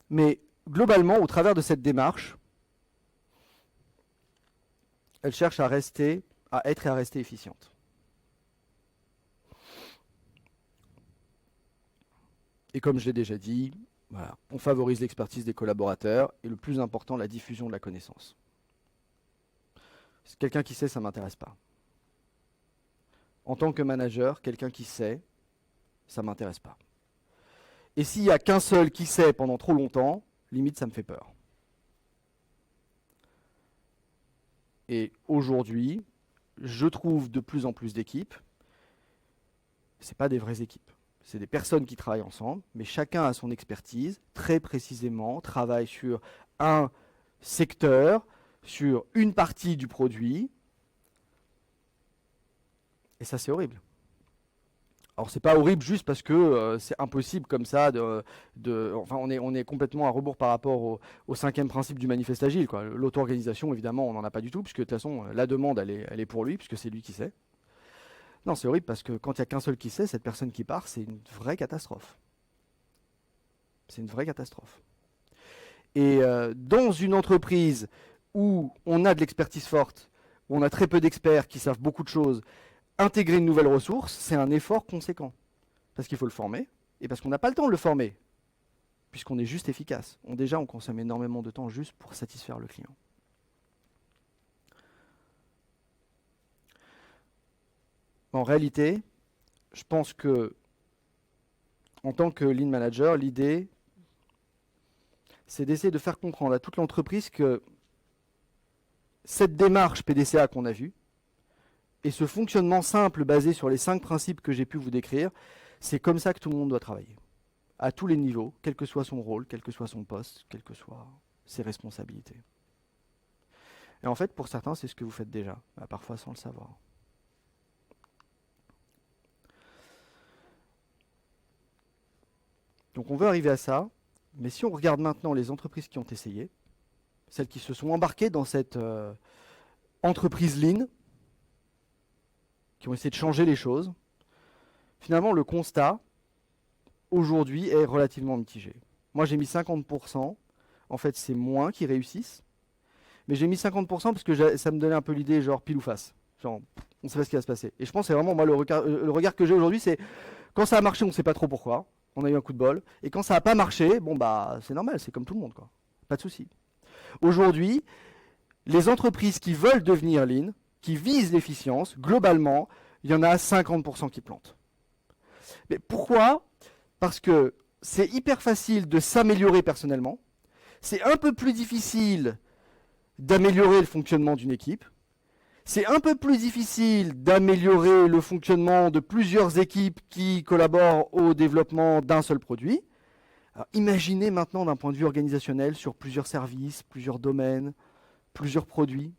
Mais globalement, au travers de cette démarche, elle cherche à rester à être et à rester efficiente. Et comme je l'ai déjà dit, voilà, on favorise l'expertise des collaborateurs et le plus important, la diffusion de la connaissance. Quelqu'un qui sait, ça ne m'intéresse pas. En tant que manager, quelqu'un qui sait, ça ne m'intéresse pas. Et s'il n'y a qu'un seul qui sait pendant trop longtemps, limite ça me fait peur. Et aujourd'hui, je trouve de plus en plus d'équipes, ce n'est pas des vraies équipes. C'est des personnes qui travaillent ensemble, mais chacun a son expertise, très précisément, travaille sur un secteur, sur une partie du produit, et ça c'est horrible. Alors c'est pas horrible juste parce que c'est impossible comme ça enfin on est complètement à rebours par rapport au cinquième principe du manifeste agile, quoi. L'auto-organisation, évidemment, on n'en a pas du tout, puisque de toute façon la demande elle est pour lui, puisque c'est lui qui sait. Non, c'est horrible parce que quand il n'y a qu'un seul qui sait, cette personne qui part, c'est une vraie catastrophe. C'est une vraie catastrophe. Et dans une entreprise où on a de l'expertise forte, où on a très peu d'experts qui savent beaucoup de choses, intégrer une nouvelle ressource, c'est un effort conséquent. Parce qu'il faut le former, et parce qu'on n'a pas le temps de le former, puisqu'on est juste efficace. On consomme énormément de temps juste pour satisfaire le client. En réalité, je pense que, en tant que lean manager, l'idée, c'est d'essayer de faire comprendre à toute l'entreprise que cette démarche PDCA qu'on a vue, et ce fonctionnement simple basé sur les 5 principes que j'ai pu vous décrire, c'est comme ça que tout le monde doit travailler. À tous les niveaux, quel que soit son rôle, quel que soit son poste, quelles que soient ses responsabilités. Et en fait, pour certains, c'est ce que vous faites déjà, parfois sans le savoir. Donc on veut arriver à ça, mais si on regarde maintenant les entreprises qui ont essayé, celles qui se sont embarquées dans cette entreprise lean, qui ont essayé de changer les choses, finalement le constat aujourd'hui est relativement mitigé. Moi j'ai mis 50%, en fait c'est moins qui réussissent, mais j'ai mis 50% parce que ça me donnait un peu l'idée genre pile ou face, genre on ne sait pas ce qui va se passer. Et je pense que c'est vraiment moi le regard que j'ai aujourd'hui, c'est quand ça a marché on ne sait pas trop pourquoi, on a eu un coup de bol, et quand ça n'a pas marché, bon bah c'est normal, c'est comme tout le monde, quoi. Pas de souci. Aujourd'hui, les entreprises qui veulent devenir lean, qui visent l'efficience, globalement, il y en a 50% qui plantent. Mais pourquoi? Parce que c'est hyper facile de s'améliorer personnellement, c'est un peu plus difficile d'améliorer le fonctionnement d'une équipe, c'est un peu plus difficile d'améliorer le fonctionnement de plusieurs équipes qui collaborent au développement d'un seul produit. Alors, imaginez maintenant d'un point de vue organisationnel sur plusieurs services, plusieurs domaines, plusieurs produits.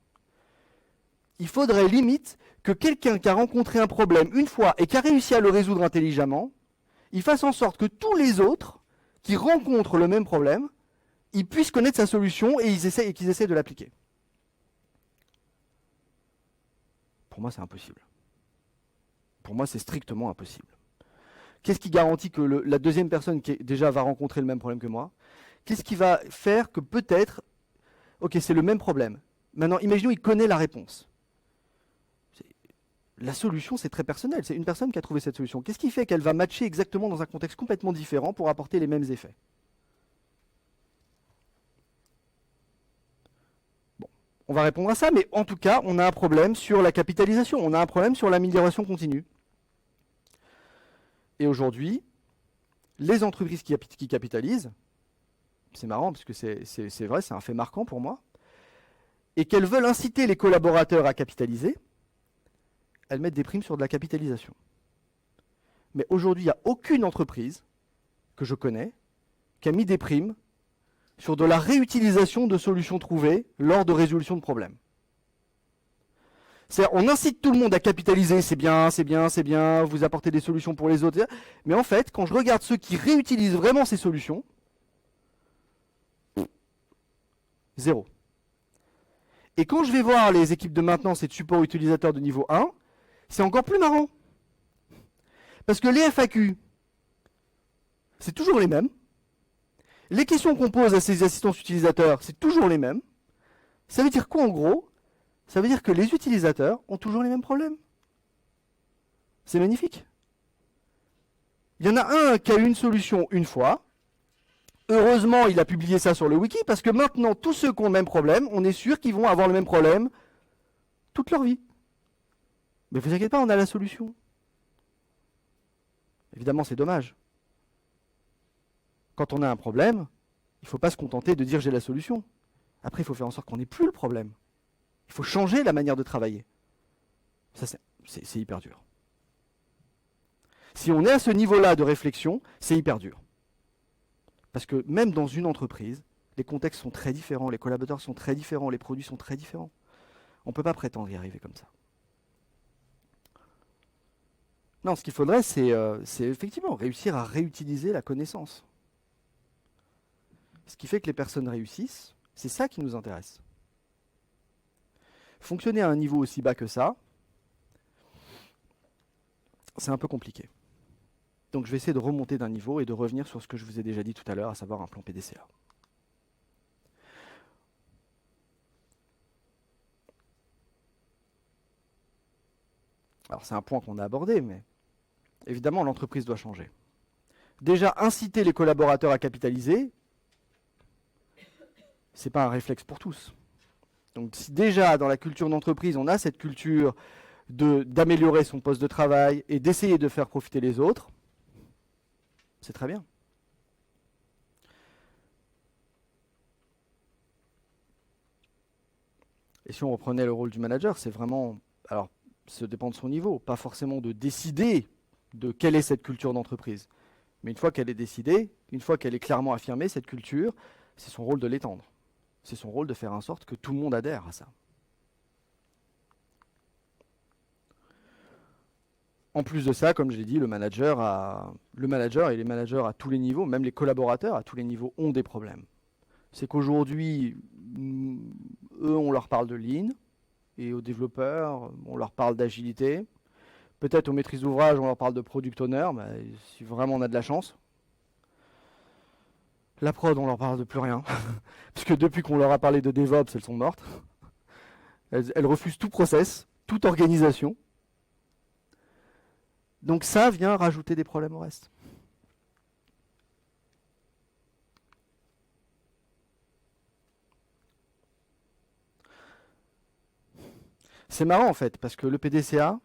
Il faudrait limite que quelqu'un qui a rencontré un problème une fois et qui a réussi à le résoudre intelligemment, il fasse en sorte que tous les autres qui rencontrent le même problème, ils puissent connaître sa solution et qu'ils essaient de l'appliquer. Pour moi, c'est impossible. Pour moi, c'est strictement impossible. Qu'est-ce qui garantit que la deuxième personne qui déjà va rencontrer le même problème que moi, qu'est-ce qui va faire que peut-être, ok, c'est le même problème. Maintenant, imaginons qu'il connaît la réponse. La solution, c'est très personnel. C'est une personne qui a trouvé cette solution. Qu'est-ce qui fait qu'elle va matcher exactement dans un contexte complètement différent pour apporter les mêmes effets? Bon, on va répondre à ça, mais en tout cas, on a un problème sur la capitalisation. On a un problème sur l'amélioration continue. Et aujourd'hui, les entreprises qui capitalisent, c'est marrant parce que c'est vrai, c'est un fait marquant pour moi, et qu'elles veulent inciter les collaborateurs à capitaliser, elles mettent des primes sur de la capitalisation. Mais aujourd'hui, il n'y a aucune entreprise que je connais qui a mis des primes sur de la réutilisation de solutions trouvées lors de résolution de problèmes. C'est-à-dire, on incite tout le monde à capitaliser, c'est bien, c'est bien, c'est bien, vous apportez des solutions pour les autres. Mais en fait, quand je regarde ceux qui réutilisent vraiment ces solutions, zéro. Et quand je vais voir les équipes de maintenance et de support utilisateurs de niveau 1, c'est encore plus marrant. Parce que les FAQ, c'est toujours les mêmes. Les questions qu'on pose à ces assistants utilisateurs, c'est toujours les mêmes. Ça veut dire quoi en gros? Ça veut dire que les utilisateurs ont toujours les mêmes problèmes. C'est magnifique. Il y en a un qui a eu une solution une fois. Heureusement, il a publié ça sur le wiki, parce que maintenant, tous ceux qui ont le même problème, on est sûr qu'ils vont avoir le même problème toute leur vie. Mais vous inquiétez pas, on a la solution. Évidemment, c'est dommage. Quand on a un problème, il ne faut pas se contenter de dire j'ai la solution. Après, il faut faire en sorte qu'on n'ait plus le problème. Il faut changer la manière de travailler. Ça, c'est hyper dur. Si on est à ce niveau-là de réflexion, c'est hyper dur. Parce que même dans une entreprise, les contextes sont très différents, les collaborateurs sont très différents, les produits sont très différents. On ne peut pas prétendre y arriver comme ça. Non, ce qu'il faudrait, c'est effectivement réussir à réutiliser la connaissance. Ce qui fait que les personnes réussissent, c'est ça qui nous intéresse. Fonctionner à un niveau aussi bas que ça, c'est un peu compliqué. Donc je vais essayer de remonter d'un niveau et de revenir sur ce que je vous ai déjà dit tout à l'heure, à savoir un plan PDCA. Alors c'est un point qu'on a abordé, mais évidemment l'entreprise doit changer. Déjà, inciter les collaborateurs à capitaliser, ce n'est pas un réflexe pour tous. Donc si déjà dans la culture d'entreprise, on a cette culture d'améliorer son poste de travail et d'essayer de faire profiter les autres, c'est très bien. Et si on reprenait le rôle du manager, c'est vraiment, alors ça dépend de son niveau, pas forcément de décider de quelle est cette culture d'entreprise. Mais une fois qu'elle est décidée, une fois qu'elle est clairement affirmée, cette culture, c'est son rôle de l'étendre. C'est son rôle de faire en sorte que tout le monde adhère à ça. En plus de ça, comme je l'ai dit, le manager et les managers à tous les niveaux, même les collaborateurs à tous les niveaux, ont des problèmes. C'est qu'aujourd'hui, eux, on leur parle de Lean, et aux développeurs, on leur parle d'agilité. Peut-être aux maîtrises d'ouvrage, on leur parle de product owner, mais si vraiment on a de la chance. La prod, on leur parle de plus rien. Parce que depuis qu'on leur a parlé de DevOps, elles sont mortes. Elles refusent tout process, toute organisation. Donc ça vient rajouter des problèmes au reste. C'est marrant en fait, parce que le PDCA,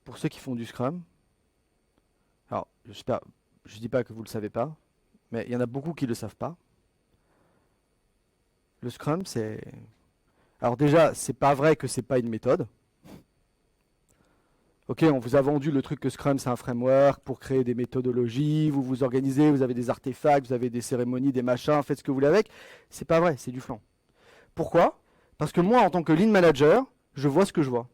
pour ceux qui font du Scrum, alors je ne dis pas que vous ne le savez pas, mais il y en a beaucoup qui ne le savent pas. Le Scrum, c'est... Alors déjà, c'est pas vrai que c'est pas une méthode. Ok, on vous a vendu le truc que Scrum, c'est un framework pour créer des méthodologies, vous vous organisez, vous avez des artefacts, vous avez des cérémonies, des machins, faites ce que vous voulez avec. C'est pas vrai, c'est du flan. Pourquoi ? Parce que moi, en tant que lean manager, je vois ce que je vois.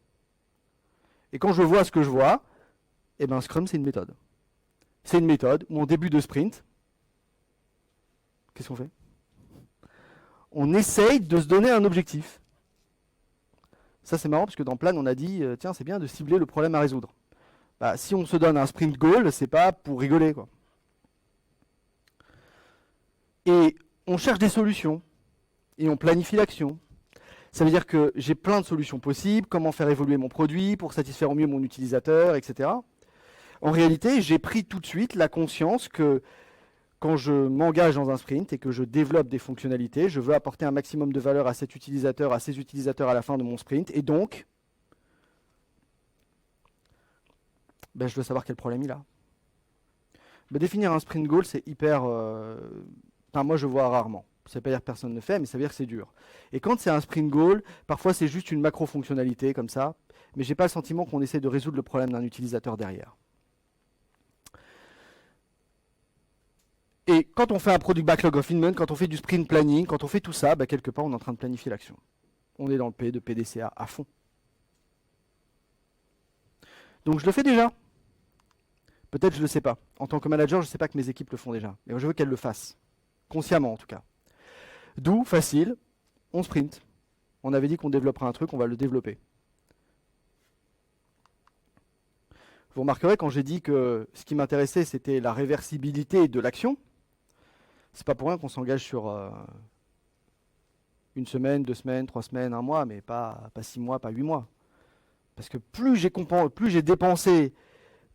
Et quand je vois ce que je vois, eh ben Scrum, c'est une méthode. C'est une méthode où en début de sprint, qu'est-ce qu'on fait ? On essaye de se donner un objectif. Ça, c'est marrant parce que dans Plan, on a dit, tiens, c'est bien de cibler le problème à résoudre. Bah, si on se donne un sprint goal, c'est pas pour rigoler, quoi. Et on cherche des solutions. Et on planifie l'action. Ça veut dire que j'ai plein de solutions possibles, comment faire évoluer mon produit pour satisfaire au mieux mon utilisateur, etc. En réalité, j'ai pris tout de suite la conscience que quand je m'engage dans un sprint et que je développe des fonctionnalités, je veux apporter un maximum de valeur à cet utilisateur, à ces utilisateurs à la fin de mon sprint. Et donc, je dois savoir quel problème il a. Définir un sprint goal, c'est hyper... moi, je vois rarement. Ça ne veut pas dire que personne ne le fait, mais ça veut dire que c'est dur. Et quand c'est un sprint goal, parfois c'est juste une macro-fonctionnalité comme ça, mais je n'ai pas le sentiment qu'on essaie de résoudre le problème d'un utilisateur derrière. Et quand on fait un product backlog refinement, quand on fait du sprint planning, quand on fait tout ça, quelque part on est en train de planifier l'action. On est dans le P de PDCA à fond. Donc je le fais déjà. Peut-être je ne le sais pas. En tant que manager, je ne sais pas que mes équipes le font déjà. Mais je veux qu'elles le fassent. Consciemment en tout cas. D'où, facile, on sprint. On avait dit qu'on développerait un truc, on va le développer. Vous remarquerez quand j'ai dit que ce qui m'intéressait, c'était la réversibilité de l'action. C'est pas pour rien qu'on s'engage sur Une semaine, 2 semaines, 3 semaines, un mois, mais pas 6 mois, pas 8 mois. Parce que plus j'ai dépensé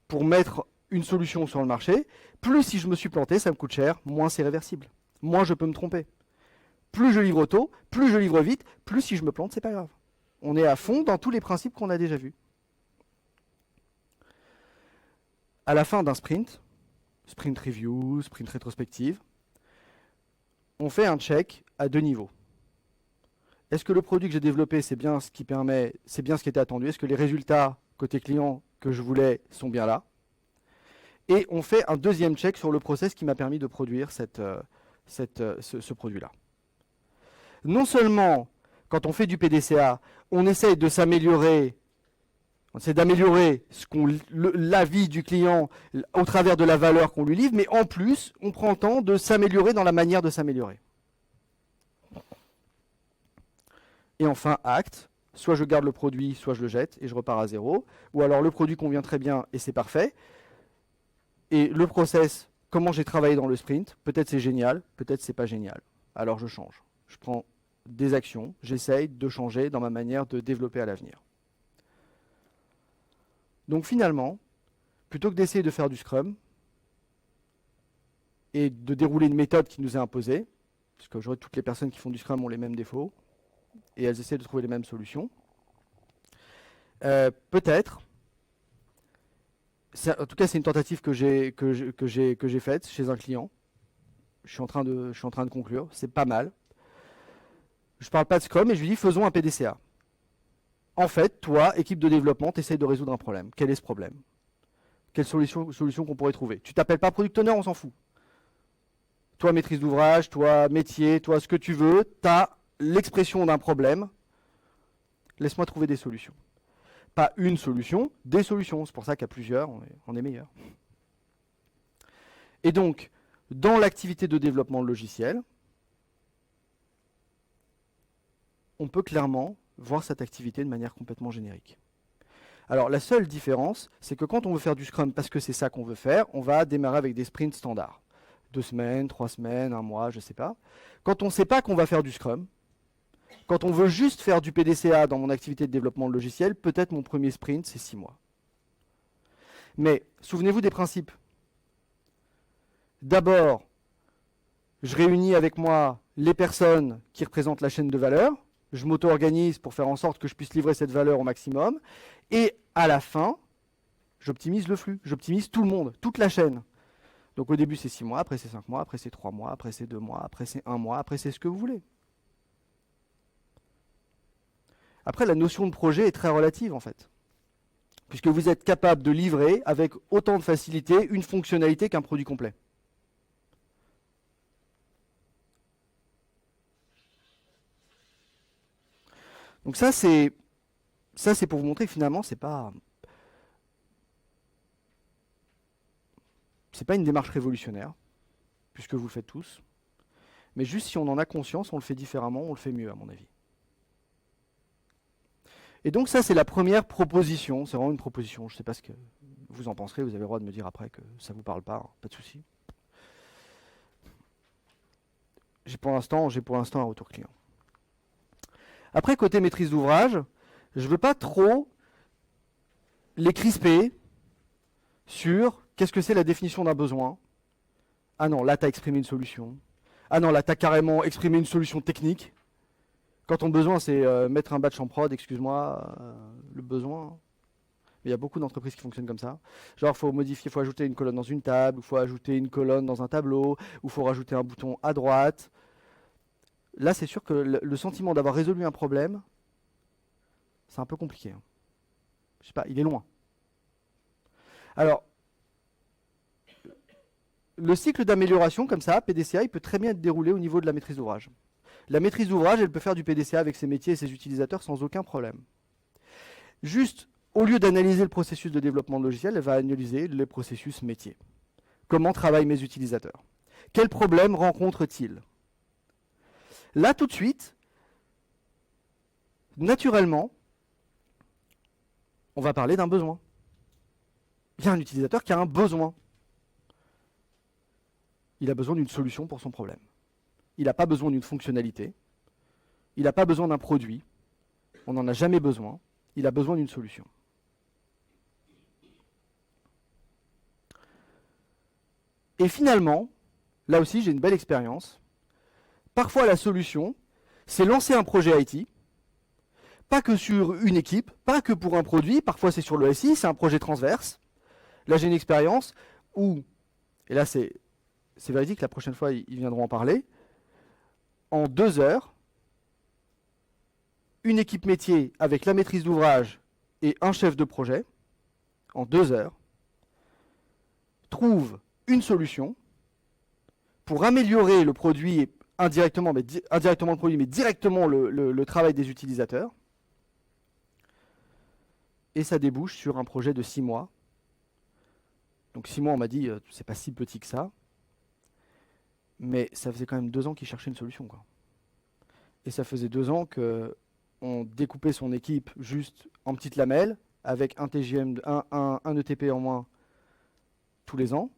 pour mettre une solution sur le marché, plus si je me suis planté, ça me coûte cher, moins c'est réversible. Moins je peux me tromper. Plus je livre tôt, plus je livre vite, plus si je me plante, c'est pas grave. On est à fond dans tous les principes qu'on a déjà vus. À la fin d'un sprint, sprint review, sprint rétrospective, on fait un check à 2 niveaux. Est-ce que le produit que j'ai développé, c'est bien ce qui était attendu? Est-ce que les résultats côté client que je voulais sont bien là? Et on fait un deuxième check sur le process qui m'a permis de produire ce produit-là. Non seulement, quand on fait du PDCA, on essaye de s'améliorer, on essaie d'améliorer la vie du client au travers de la valeur qu'on lui livre, mais en plus, on prend le temps de s'améliorer dans la manière de s'améliorer. Et enfin, acte, soit je garde le produit, soit je le jette et je repars à zéro, ou alors le produit convient très bien et c'est parfait, et le process, comment j'ai travaillé dans le sprint, peut-être c'est génial, peut-être c'est pas génial, alors je change. Je prends des actions, j'essaye de changer dans ma manière de développer à l'avenir. Donc finalement, plutôt que d'essayer de faire du Scrum et de dérouler une méthode qui nous est imposée, parce qu'aujourd'hui toutes les personnes qui font du Scrum ont les mêmes défauts, et elles essaient de trouver les mêmes solutions, peut-être, en tout cas c'est une tentative que j'ai faite chez un client, je suis en train de conclure, c'est pas mal. Je ne parle pas de Scrum, mais je lui dis faisons un PDCA. En fait, toi, équipe de développement, tu essayes de résoudre un problème. Quel est ce problème? Quelle solution qu'on pourrait trouver? Tu t'appelles pas Product Owner, on s'en fout. Toi, maîtrise d'ouvrage, toi, métier, toi, ce que tu veux, tu as l'expression d'un problème. Laisse-moi trouver des solutions. Pas une solution, des solutions. C'est pour ça qu'à plusieurs, on est meilleur. Et donc, dans l'activité de développement de logiciel, on peut clairement voir cette activité de manière complètement générique. Alors la seule différence, c'est que quand on veut faire du Scrum, parce que c'est ça qu'on veut faire, on va démarrer avec des sprints standards. 2 semaines, 3 semaines, 1 mois, je ne sais pas. Quand on ne sait pas qu'on va faire du Scrum, quand on veut juste faire du PDCA dans mon activité de développement de logiciel, peut-être mon premier sprint, c'est 6 mois. Mais souvenez-vous des principes. D'abord, je réunis avec moi les personnes qui représentent la chaîne de valeur, je m'auto-organise pour faire en sorte que je puisse livrer cette valeur au maximum, et à la fin, j'optimise le flux, j'optimise tout le monde, toute la chaîne. Donc au début c'est 6 mois, après c'est 5 mois, après c'est 3 mois, après c'est 2 mois, après c'est 1 mois, après c'est ce que vous voulez. Après la notion de projet est très relative en fait, puisque vous êtes capable de livrer avec autant de facilité une fonctionnalité qu'un produit complet. Donc ça c'est pour vous montrer que finalement c'est pas une démarche révolutionnaire, puisque vous le faites tous, mais juste si on en a conscience, on le fait différemment, on le fait mieux à mon avis. Et donc ça c'est la première proposition, c'est vraiment une proposition, je ne sais pas ce que vous en penserez, vous avez le droit de me dire après que ça ne vous parle pas, hein, pas de souci. J'ai pour l'instant un retour client. Après, côté maîtrise d'ouvrage, je ne veux pas trop les crisper sur qu'est-ce que c'est la définition d'un besoin. Ah non, là tu as exprimé une solution. Ah non, là tu as carrément exprimé une solution technique. Quand ton besoin c'est mettre un batch en prod, excuse-moi, le besoin. Il y a beaucoup d'entreprises qui fonctionnent comme ça. Genre, il faut modifier, il faut ajouter une colonne dans une table, il faut ajouter une colonne dans un tableau, ou il faut rajouter un bouton à droite. Là, c'est sûr que le sentiment d'avoir résolu un problème, c'est un peu compliqué. Hein. Je sais pas, il est loin. Alors, le cycle d'amélioration, comme ça, PDCA, il peut très bien être déroulé au niveau de la maîtrise d'ouvrage. La maîtrise d'ouvrage, elle peut faire du PDCA avec ses métiers et ses utilisateurs sans aucun problème. Juste, au lieu d'analyser le processus de développement de logiciel, elle va analyser les processus métiers. Comment travaillent mes utilisateurs? Quels problèmes rencontrent-ils? Là, tout de suite, naturellement, on va parler d'un besoin. Il y a un utilisateur qui a un besoin. Il a besoin d'une solution pour son problème. Il n'a pas besoin d'une fonctionnalité. il n'a pas besoin d'un produit, on n'en a jamais besoin, il a besoin d'une solution. Et finalement, là aussi j'ai une belle expérience, parfois la solution, c'est lancer un projet IT, pas que sur une équipe, pas que pour un produit, parfois c'est sur le SI, c'est un projet transverse. Là j'ai une expérience où, et là c'est véridique, la prochaine fois ils viendront en parler, en 2 heures, une équipe métier avec la maîtrise d'ouvrage et un chef de projet, en 2 heures, trouve une solution pour améliorer le produit indirectement, indirectement le produit, mais directement le travail des utilisateurs. Et ça débouche sur un projet de 6 mois. Donc 6 mois, on m'a dit, c'est pas si petit que ça. Mais ça faisait quand même 2 ans qu'ils cherchaient une solution, quoi. Et ça faisait 2 ans qu'on découpait son équipe juste en petites lamelles, avec un TGM, un ETP en moins tous les ans.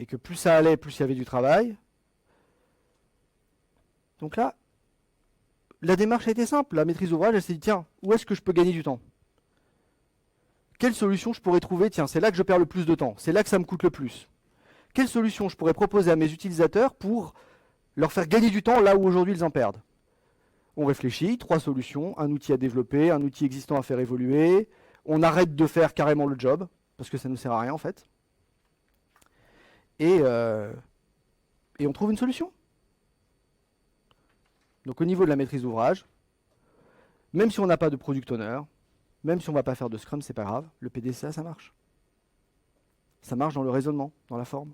Et que plus ça allait, plus il y avait du travail. Donc là, la démarche a été simple. La maîtrise d'ouvrage, elle s'est dit, tiens, où est-ce que je peux gagner du temps ? Quelle solution je pourrais trouver ? Tiens, c'est là que je perds le plus de temps, c'est là que ça me coûte le plus. Quelle solution je pourrais proposer à mes utilisateurs pour leur faire gagner du temps là où aujourd'hui ils en perdent ? On réfléchit, 3 solutions, un outil à développer, un outil existant à faire évoluer, on arrête de faire carrément le job, parce que ça ne nous sert à rien en fait. Et on trouve une solution. Donc au niveau de la maîtrise d'ouvrage, même si on n'a pas de product owner, même si on ne va pas faire de Scrum, c'est pas grave, le PDCA ça marche. Ça marche dans le raisonnement, dans la forme.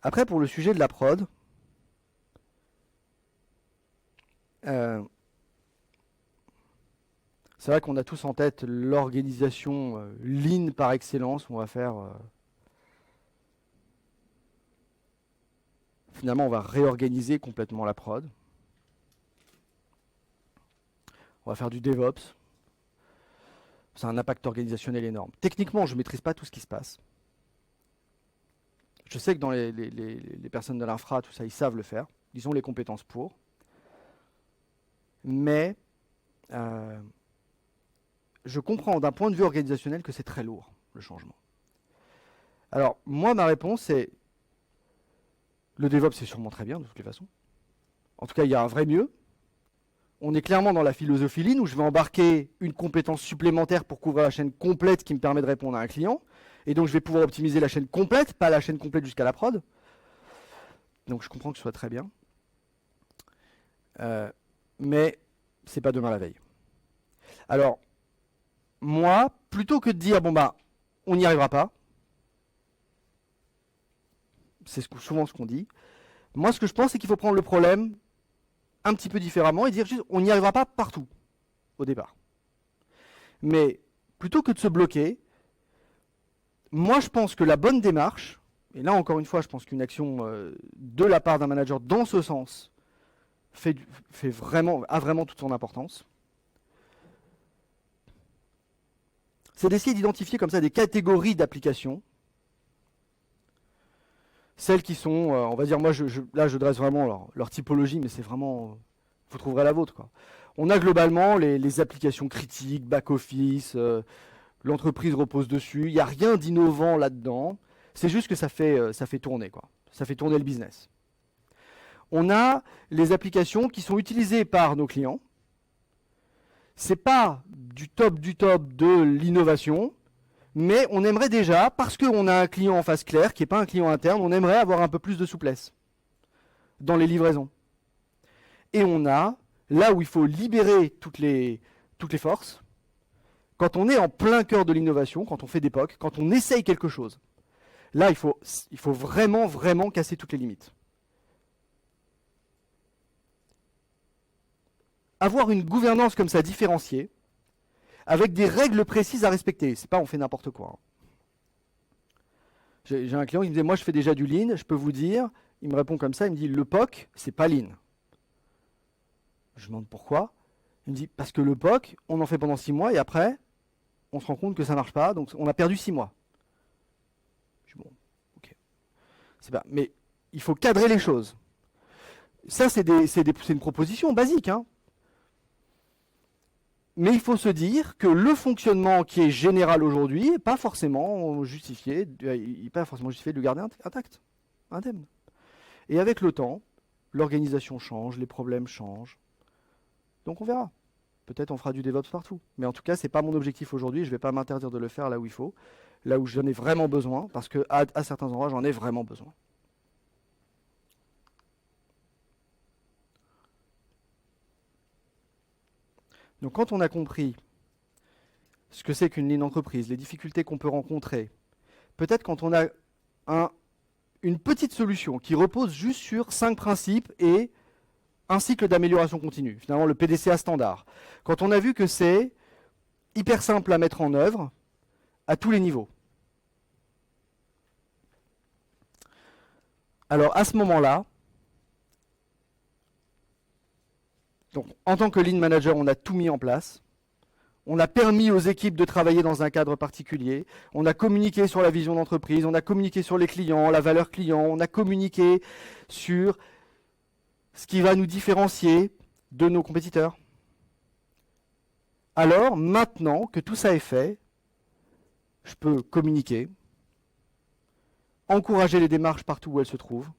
Après, pour le sujet de la prod, c'est vrai qu'on a tous en tête l'organisation lean par excellence, où on va faire... finalement, on va réorganiser complètement la prod. On va faire du DevOps. C'est un impact organisationnel énorme. Techniquement, je ne maîtrise pas tout ce qui se passe. Je sais que dans les personnes de l'infra, tout ça, ils savent le faire. Ils ont les compétences pour. Mais je comprends d'un point de vue organisationnel que c'est très lourd, le changement. Alors, moi, ma réponse est le DevOps, c'est sûrement très bien, de toutes les façons. En tout cas, il y a un vrai mieux. On est clairement dans la philosophie Lean, où je vais embarquer une compétence supplémentaire pour couvrir la chaîne complète qui me permet de répondre à un client. Et donc, je vais pouvoir optimiser la chaîne complète, pas la chaîne complète jusqu'à la prod. Donc, je comprends que ce soit très bien. Mais c'est pas demain la veille. Alors, moi, plutôt que de dire, bon bah, on n'y arrivera pas, c'est souvent ce qu'on dit, moi, ce que je pense, c'est qu'il faut prendre le problème un petit peu différemment et dire juste, on n'y arrivera pas partout, au départ. Mais, plutôt que de se bloquer, moi, je pense que la bonne démarche, et là, encore une fois, je pense qu'une action de la part d'un manager dans ce sens a vraiment toute son importance, c'est d'essayer d'identifier comme ça des catégories d'applications, celles qui sont, on va dire, moi, là, je dresse vraiment leur typologie, mais c'est vraiment, vous trouverez la vôtre, quoi. On a globalement les applications critiques, back-office, l'entreprise repose dessus, il n'y a rien d'innovant là-dedans, c'est juste que ça fait tourner, quoi. Ça fait tourner le business. On a les applications qui sont utilisées par nos clients. C'est pas du top de l'innovation, mais on aimerait déjà, parce qu'on a un client en face claire, qui n'est pas un client interne, on aimerait avoir un peu plus de souplesse dans les livraisons. Et on a, là où il faut libérer toutes les forces, quand on est en plein cœur de l'innovation, quand on fait des POC, quand on essaye quelque chose, là il faut vraiment casser toutes les limites. Avoir une gouvernance comme ça différenciée, avec des règles précises à respecter. C'est pas on fait n'importe quoi. J'ai un client qui me disait, moi je fais déjà du lean, je peux vous dire, il me répond comme ça, il me dit, le POC, c'est pas lean. Je lui demande pourquoi. Il me dit, parce que le POC, on en fait pendant 6 mois et après, on se rend compte que ça marche pas, donc on a perdu 6 mois. Mais il faut cadrer les choses. Ça, c'est une proposition basique, hein. Mais il faut se dire que le fonctionnement qui est général aujourd'hui n'est pas forcément justifié, de le garder intact, indemne. Et avec le temps, l'organisation change, les problèmes changent. Donc on verra. Peut-être on fera du DevOps partout. Mais en tout cas, ce n'est pas mon objectif aujourd'hui. Je ne vais pas m'interdire de le faire là où il faut, là où j'en ai vraiment besoin, parce qu'à certains endroits, j'en ai vraiment besoin. Donc quand on a compris ce que c'est qu'une ligne d'entreprise, les difficultés qu'on peut rencontrer, peut-être quand on a une petite solution qui repose juste sur 5 principes et un cycle d'amélioration continue, finalement le PDCA standard, quand on a vu que c'est hyper simple à mettre en œuvre à tous les niveaux. Alors à ce moment-là, donc, en tant que Lean Manager, on a tout mis en place. On a permis aux équipes de travailler dans un cadre particulier. On a communiqué sur la vision d'entreprise, on a communiqué sur les clients, la valeur client, on a communiqué sur ce qui va nous différencier de nos compétiteurs. Alors, maintenant que tout ça est fait, je peux communiquer, encourager les démarches partout où elles se trouvent,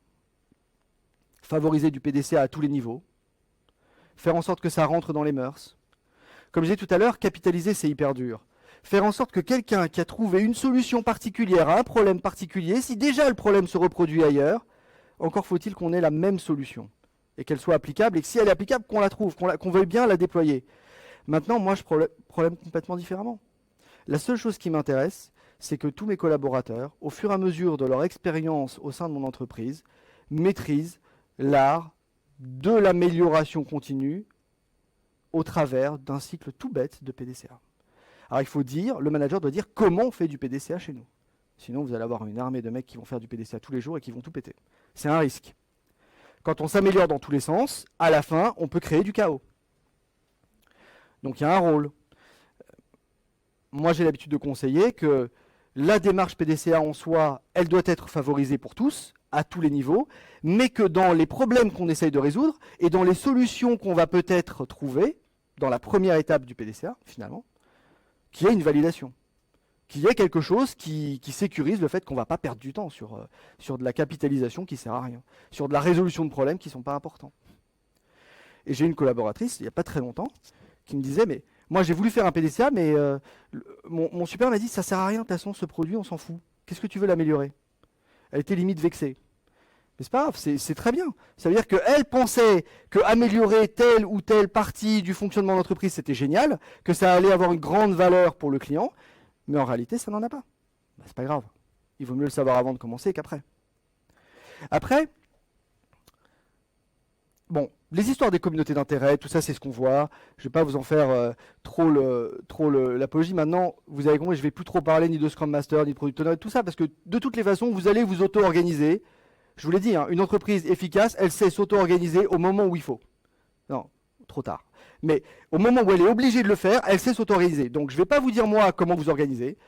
favoriser du PDCA à tous les niveaux, faire en sorte que ça rentre dans les mœurs. Comme je disais tout à l'heure, capitaliser, c'est hyper dur. Faire en sorte que quelqu'un qui a trouvé une solution particulière à un problème particulier, si déjà le problème se reproduit ailleurs, encore faut-il qu'on ait la même solution et qu'elle soit applicable, et que si elle est applicable, qu'on la trouve, qu'on veuille bien la déployer. Maintenant, moi, je problème complètement différemment. La seule chose qui m'intéresse, c'est que tous mes collaborateurs, au fur et à mesure de leur expérience au sein de mon entreprise, maîtrisent l'art de l'amélioration continue au travers d'un cycle tout bête de PDCA. Alors il faut dire, le manager doit dire comment on fait du PDCA chez nous. Sinon vous allez avoir une armée de mecs qui vont faire du PDCA tous les jours et qui vont tout péter. C'est un risque. Quand on s'améliore dans tous les sens, à la fin, on peut créer du chaos. Donc il y a un rôle. Moi j'ai l'habitude de conseiller que la démarche PDCA en soi, elle doit être favorisée pour tous, à tous les niveaux, mais que dans les problèmes qu'on essaye de résoudre et dans les solutions qu'on va peut-être trouver, dans la première étape du PDCA, finalement, qu'il y ait une validation, qu'il y ait quelque chose qui sécurise le fait qu'on ne va pas perdre du temps sur de la capitalisation qui ne sert à rien, sur de la résolution de problèmes qui ne sont pas importants. Et j'ai une collaboratrice, il n'y a pas très longtemps, qui me disait, mais moi j'ai voulu faire un PDCA, mais mon super m'a dit, ça ne sert à rien, de toute façon, ce produit, on s'en fout. Qu'est-ce que tu veux l'améliorer ? Elle était limite vexée. Mais c'est pas grave, c'est très bien. Ça veut dire qu'elle pensait qu'améliorer telle ou telle partie du fonctionnement de l'entreprise, c'était génial, que ça allait avoir une grande valeur pour le client, mais en réalité, ça n'en a pas. Bah, c'est pas grave. Il vaut mieux le savoir avant de commencer qu'après. Après, bon, les histoires des communautés d'intérêt, tout ça, c'est ce qu'on voit. Je ne vais pas vous en faire trop l'apologie. Maintenant, vous avez compris, je ne vais plus trop parler ni de Scrum Master, ni de Product Owner, tout ça, parce que de toutes les façons, vous allez vous auto-organiser. Je vous l'ai dit, hein, une entreprise efficace, elle sait s'auto-organiser au moment où il faut. Non, trop tard. Mais au moment où elle est obligée de le faire, elle sait s'auto-organiser. Donc je ne vais pas vous dire moi comment vous organiser.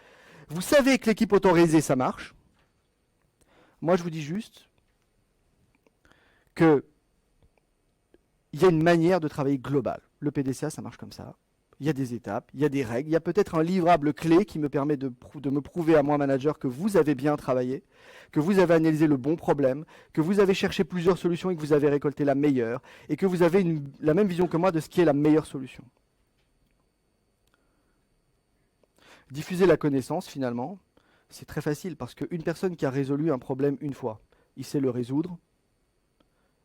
Vous savez que l'équipe auto-organisée, ça marche. Moi, je vous dis juste que il y a une manière de travailler globale. Le PDCA, ça marche comme ça. Il y a des étapes, il y a des règles, il y a peut-être un livrable clé qui me permet de me prouver à moi, manager, que vous avez bien travaillé, que vous avez analysé le bon problème, que vous avez cherché plusieurs solutions et que vous avez récolté la meilleure, et que vous avez la même vision que moi de ce qui est la meilleure solution. Diffuser la connaissance, finalement, c'est très facile, parce qu'une personne qui a résolu un problème une fois, il sait le résoudre.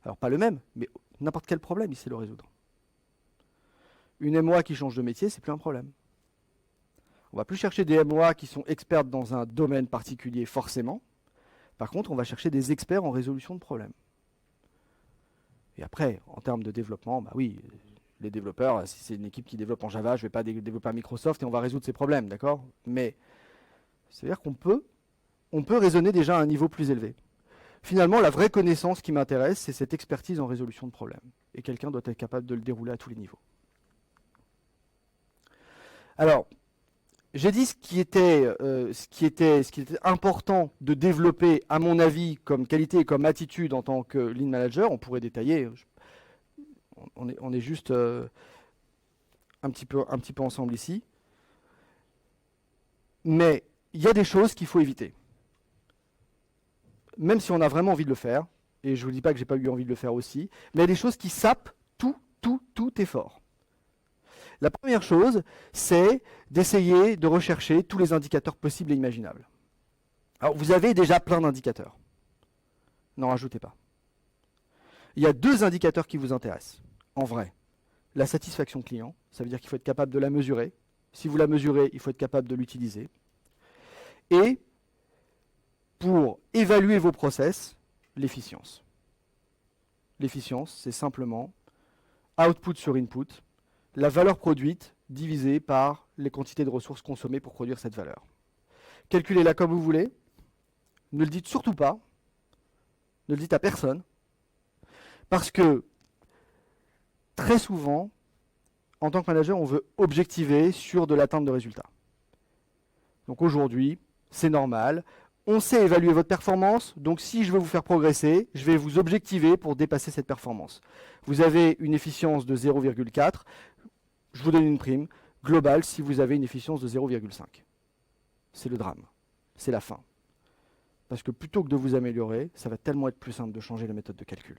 Alors pas le même, mais n'importe quel problème, il sait le résoudre. Une MOA qui change de métier, c'est plus un problème. On va plus chercher des MOA qui sont expertes dans un domaine particulier, forcément. Par contre, on va chercher des experts en résolution de problèmes. Et après, en termes de développement, bah oui, les développeurs, si c'est une équipe qui développe en Java, je ne vais pas développer à Microsoft et on va résoudre ces problèmes, d'accord ? Mais c'est-à-dire qu'on peut raisonner déjà à un niveau plus élevé. Finalement, la vraie connaissance qui m'intéresse, c'est cette expertise en résolution de problèmes. Et quelqu'un doit être capable de le dérouler à tous les niveaux. Alors, J'ai dit ce qui était important de développer, à mon avis, comme qualité et comme attitude en tant que lead manager. On pourrait détailler. On est juste un petit peu ensemble ici. Mais il y a des choses qu'il faut éviter. Même si on a vraiment envie de le faire, et je ne vous dis pas que j'ai pas eu envie de le faire aussi, mais il y a des choses qui sapent tout effort. La première chose, c'est d'essayer de rechercher tous les indicateurs possibles et imaginables. Alors, vous avez déjà plein d'indicateurs. N'en rajoutez pas. Il y a 2 indicateurs qui vous intéressent, en vrai. La satisfaction client, ça veut dire qu'il faut être capable de la mesurer. Si vous la mesurez, il faut être capable de l'utiliser. Et pour évaluer vos process, l'efficience. L'efficience, c'est simplement output sur input, la valeur produite divisée par les quantités de ressources consommées pour produire cette valeur. Calculez-la comme vous voulez. Ne le dites surtout pas. Ne le dites à personne. Parce que très souvent, en tant que manager, on veut objectiver sur de l'atteinte de résultats. Donc aujourd'hui, c'est normal. On sait évaluer votre performance. Donc si je veux vous faire progresser, je vais vous objectiver pour dépasser cette performance. Vous avez une efficience de 0,4. Je vous donne une prime globale si vous avez une efficience de 0,5. C'est le drame. C'est la fin. Parce que plutôt que de vous améliorer, ça va tellement être plus simple de changer la méthode de calcul.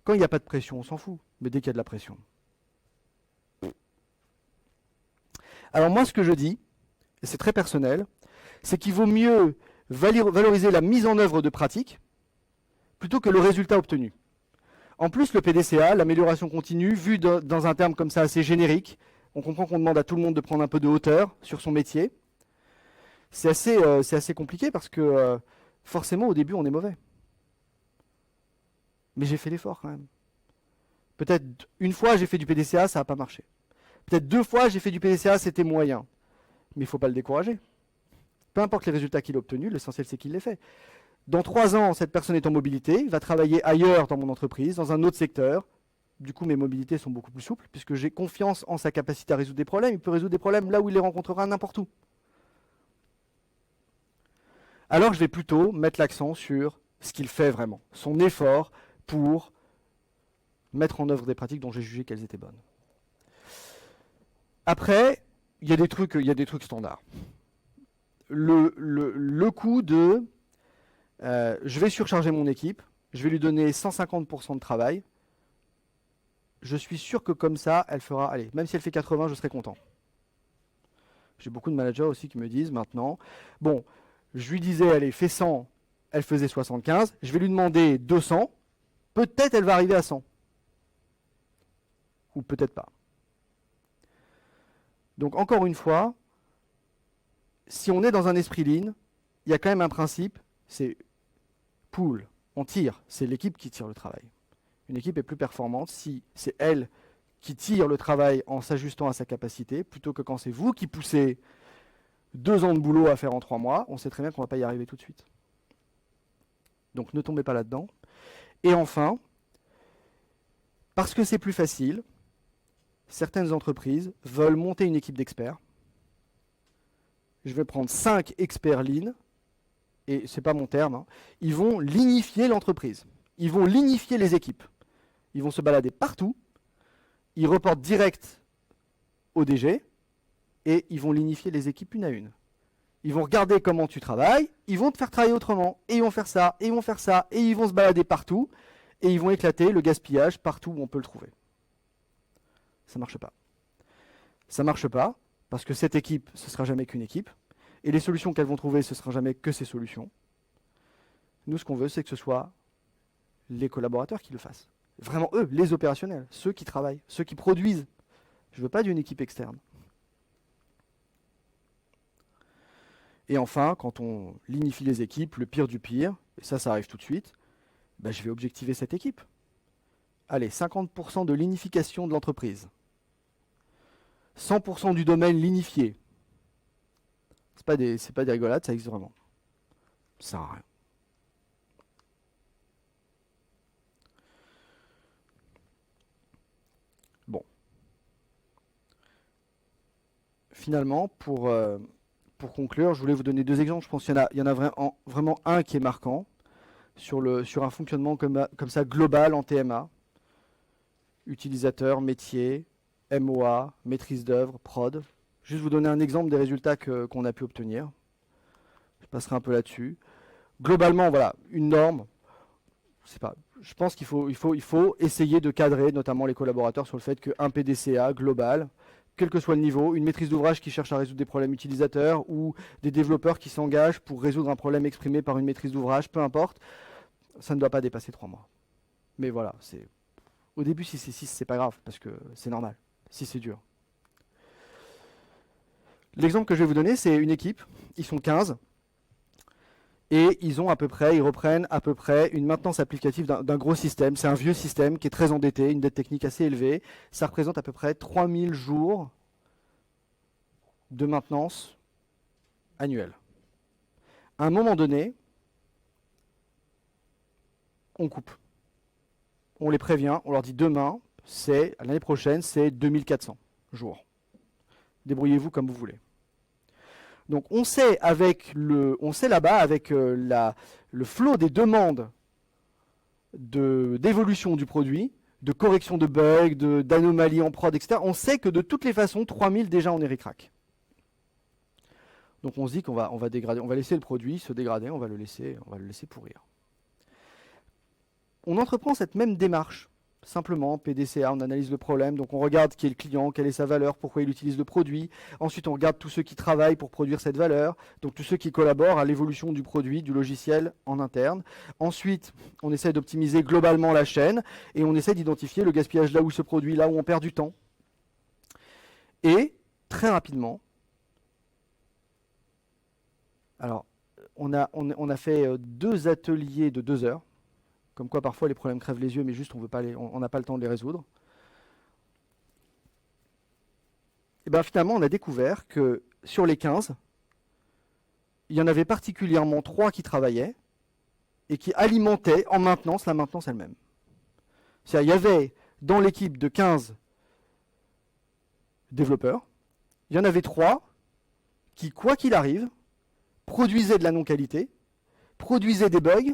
Quand il n'y a pas de pression, on s'en fout. Mais dès qu'il y a de la pression. Alors moi, ce que je dis, et c'est très personnel, c'est qu'il vaut mieux valoriser la mise en œuvre de pratiques plutôt que le résultat obtenu. En plus, le PDCA, l'amélioration continue, vu dans un terme comme ça assez générique, on comprend qu'on demande à tout le monde de prendre un peu de hauteur sur son métier. C'est assez compliqué parce que forcément, au début, on est mauvais. Mais j'ai fait l'effort quand même. Peut-être une fois, j'ai fait du PDCA, ça n'a pas marché. Peut-être 2 fois, j'ai fait du PDCA, c'était moyen. Mais il ne faut pas le décourager. Peu importe les résultats qu'il a obtenus, l'essentiel, c'est qu'il les fait. Dans 3 ans, cette personne est en mobilité, il va travailler ailleurs dans mon entreprise, dans un autre secteur. Du coup, mes mobilités sont beaucoup plus souples, puisque j'ai confiance en sa capacité à résoudre des problèmes. Il peut résoudre des problèmes là où il les rencontrera, n'importe où. Alors, je vais plutôt mettre l'accent sur ce qu'il fait vraiment, son effort pour mettre en œuvre des pratiques dont j'ai jugé qu'elles étaient bonnes. Après, il y a des trucs standards. Le coup de je vais surcharger mon équipe, je vais lui donner 150% de travail. Je suis sûr que comme ça, elle fera, allez, même si elle fait 80, je serai content. J'ai beaucoup de managers aussi qui me disent maintenant, bon, je lui disais, allez, fais 100, elle faisait 75, je vais lui demander 200, peut-être elle va arriver à 100. Ou peut-être pas. Donc encore une fois, si on est dans un esprit lean, il y a quand même un principe, c'est pool, on tire, c'est l'équipe qui tire le travail. Une équipe est plus performante si c'est elle qui tire le travail en s'ajustant à sa capacité, plutôt que quand c'est vous qui poussez 2 ans de boulot à faire en 3 mois, on sait très bien qu'on ne va pas y arriver tout de suite. Donc ne tombez pas là-dedans. Et enfin, parce que c'est plus facile, certaines entreprises veulent monter une équipe d'experts. Je vais prendre 5 experts lean, et ce n'est pas mon terme, hein. Ils vont lignifier l'entreprise. Ils vont lignifier les équipes. Ils vont se balader partout. Ils reportent direct au DG et ils vont lignifier les équipes une à une. Ils vont regarder comment tu travailles, ils vont te faire travailler autrement, et ils vont faire ça, et ils vont faire ça, et ils vont se balader partout, et ils vont éclater le gaspillage partout où on peut le trouver. Ça ne marche pas. Ça ne marche pas, parce que cette équipe, ce ne sera jamais qu'une équipe, et les solutions qu'elles vont trouver, ce ne sera jamais que ces solutions. Nous, ce qu'on veut, c'est que ce soit les collaborateurs qui le fassent. Vraiment eux, les opérationnels, ceux qui travaillent, ceux qui produisent. Je ne veux pas d'une équipe externe. Et enfin, quand on lignifie les équipes, le pire du pire, et ça arrive tout de suite, ben je vais objectiver cette équipe. Allez, 50% de lignification de l'entreprise. 100% du domaine lignifié. C'est pas des rigolades, ça existe vraiment. Ça sert à rien. Bon. finalement, pour conclure, je voulais vous donner deux exemples. Je pense qu'il y en a vraiment un qui est marquant sur un fonctionnement comme ça global en TMA. Utilisateur, métier, MOA, maîtrise d'œuvre, prod. Juste vous donner un exemple des résultats qu'on a pu obtenir. Je passerai un peu là-dessus. Globalement, voilà, une norme. Je pense qu'il faut essayer de cadrer notamment les collaborateurs sur le fait qu'un PDCA global, quel que soit le niveau, une maîtrise d'ouvrage qui cherche à résoudre des problèmes utilisateurs ou des développeurs qui s'engagent pour résoudre un problème exprimé par une maîtrise d'ouvrage, peu importe, ça ne doit pas dépasser 3 mois. Mais voilà, au début, si c'est 6, c'est pas grave, parce que c'est normal, si c'est dur. L'exemple que je vais vous donner, c'est une équipe, ils sont 15, et ils reprennent à peu près une maintenance applicative d'un gros système. C'est un vieux système qui est très endetté, une dette technique assez élevée. Ça représente à peu près 3000 jours de maintenance annuelle. À un moment donné, on coupe. On les prévient, on leur dit demain, l'année prochaine, c'est 2400 jours. Débrouillez-vous comme vous voulez. Donc on sait là-bas avec le flot des demandes d'évolution du produit, de correction de bugs, d'anomalies en prod, etc. On sait que de toutes les façons, 3000 déjà on est ric-rac. Donc on se dit qu'on va dégrader, on va laisser le produit se dégrader, on va le laisser pourrir. On entreprend cette même démarche. Simplement, PDCA, on analyse le problème, donc on regarde qui est le client, quelle est sa valeur, pourquoi il utilise le produit. Ensuite, on regarde tous ceux qui travaillent pour produire cette valeur, donc tous ceux qui collaborent à l'évolution du produit, du logiciel en interne. Ensuite, on essaie d'optimiser globalement la chaîne et on essaie d'identifier le gaspillage là où se produit, là où on perd du temps. Et très rapidement, alors on a fait 2 ateliers de 2 heures. Comme quoi parfois les problèmes crèvent les yeux, mais juste on n'a pas le temps de les résoudre. Et bien finalement, on a découvert que sur les 15, il y en avait particulièrement 3 qui travaillaient et qui alimentaient en maintenance la maintenance elle-même. C'est-à-dire, il y avait dans l'équipe de 15 développeurs, il y en avait 3 qui, quoi qu'il arrive, produisaient de la non-qualité, produisaient des bugs.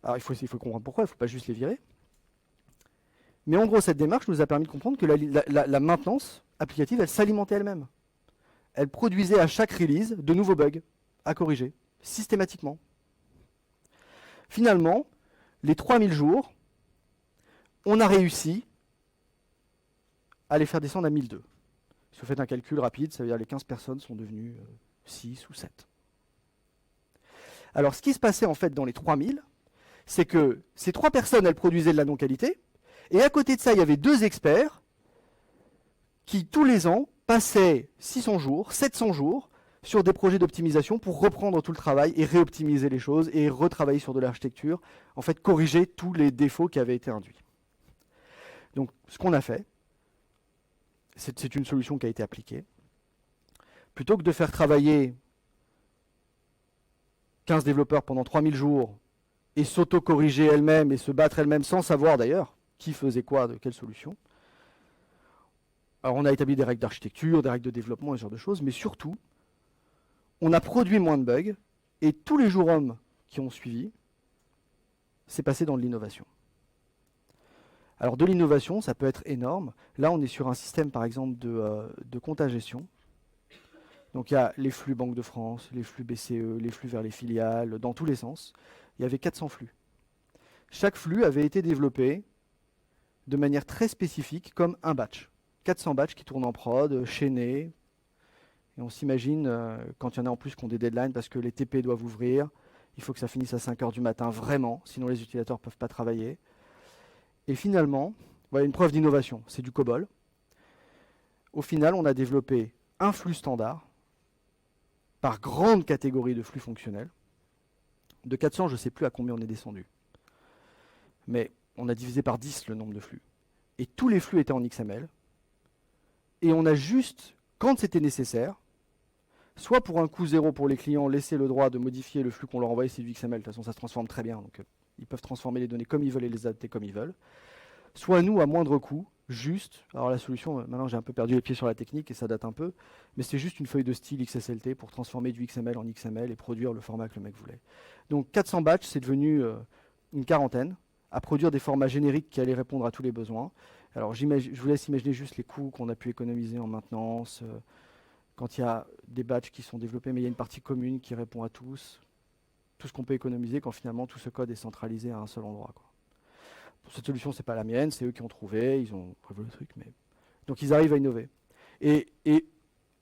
Alors il faut comprendre pourquoi, il ne faut pas juste les virer. Mais en gros, cette démarche nous a permis de comprendre que la maintenance applicative, elle s'alimentait elle-même. Elle produisait à chaque release de nouveaux bugs à corriger, systématiquement. Finalement, les 3000 jours, on a réussi à les faire descendre à 1002. Si vous faites un calcul rapide, ça veut dire que les 15 personnes sont devenues 6 ou 7. Alors ce qui se passait en fait dans les 3000, c'est que ces 3 personnes, elles produisaient de la non-qualité, et à côté de ça, il y avait 2 experts qui, tous les ans, passaient 600 jours, 700 jours sur des projets d'optimisation pour reprendre tout le travail et réoptimiser les choses et retravailler sur de l'architecture, en fait, corriger tous les défauts qui avaient été induits. Donc, ce qu'on a fait, c'est une solution qui a été appliquée. Plutôt que de faire travailler 15 développeurs pendant 3000 jours et s'auto-corriger elle-même et se battre elle-même sans savoir d'ailleurs qui faisait quoi, de quelle solution. Alors on a établi des règles d'architecture, des règles de développement, ce genre de choses, mais surtout, on a produit moins de bugs, et tous les jours hommes qui ont suivi, c'est passé dans de l'innovation. Alors de l'innovation, ça peut être énorme. Là, on est sur un système, par exemple, de compte à gestion. Donc il y a les flux Banque de France, les flux BCE, les flux vers les filiales, dans tous les sens. Il y avait 400 flux. Chaque flux avait été développé de manière très spécifique comme un batch. 400 batchs qui tournent en prod, chaînés. Et on s'imagine, quand il y en a en plus qui ont des deadlines parce que les TP doivent ouvrir, il faut que ça finisse à 5 h du matin, vraiment, sinon les utilisateurs ne peuvent pas travailler. Et finalement, voilà une preuve d'innovation, c'est du COBOL. Au final, on a développé un flux standard par grande catégorie de flux fonctionnels. De 400, je ne sais plus à combien on est descendu. Mais on a divisé par 10 le nombre de flux. Et tous les flux étaient en XML. Et on a juste, quand c'était nécessaire, soit pour un coût zéro pour les clients, laisser le droit de modifier le flux qu'on leur envoie, c'est du XML, de toute façon ça se transforme très bien, donc ils peuvent transformer les données comme ils veulent et les adapter comme ils veulent. Soit nous, à moindre coût, juste, alors la solution, maintenant j'ai un peu perdu les pieds sur la technique et ça date un peu, mais c'est juste une feuille de style XSLT pour transformer du XML en XML et produire le format que le mec voulait. Donc 400 batchs, c'est devenu une quarantaine, à produire des formats génériques qui allaient répondre à tous les besoins. Alors je vous laisse imaginer juste les coûts qu'on a pu économiser en maintenance, quand il y a des batchs qui sont développés, mais il y a une partie commune qui répond à tous, tout ce qu'on peut économiser quand finalement tout ce code est centralisé à un seul endroit, quoi. Cette solution, c'est pas la mienne, c'est eux qui ont trouvé, ils ont prévu le truc, mais donc ils arrivent à innover. Et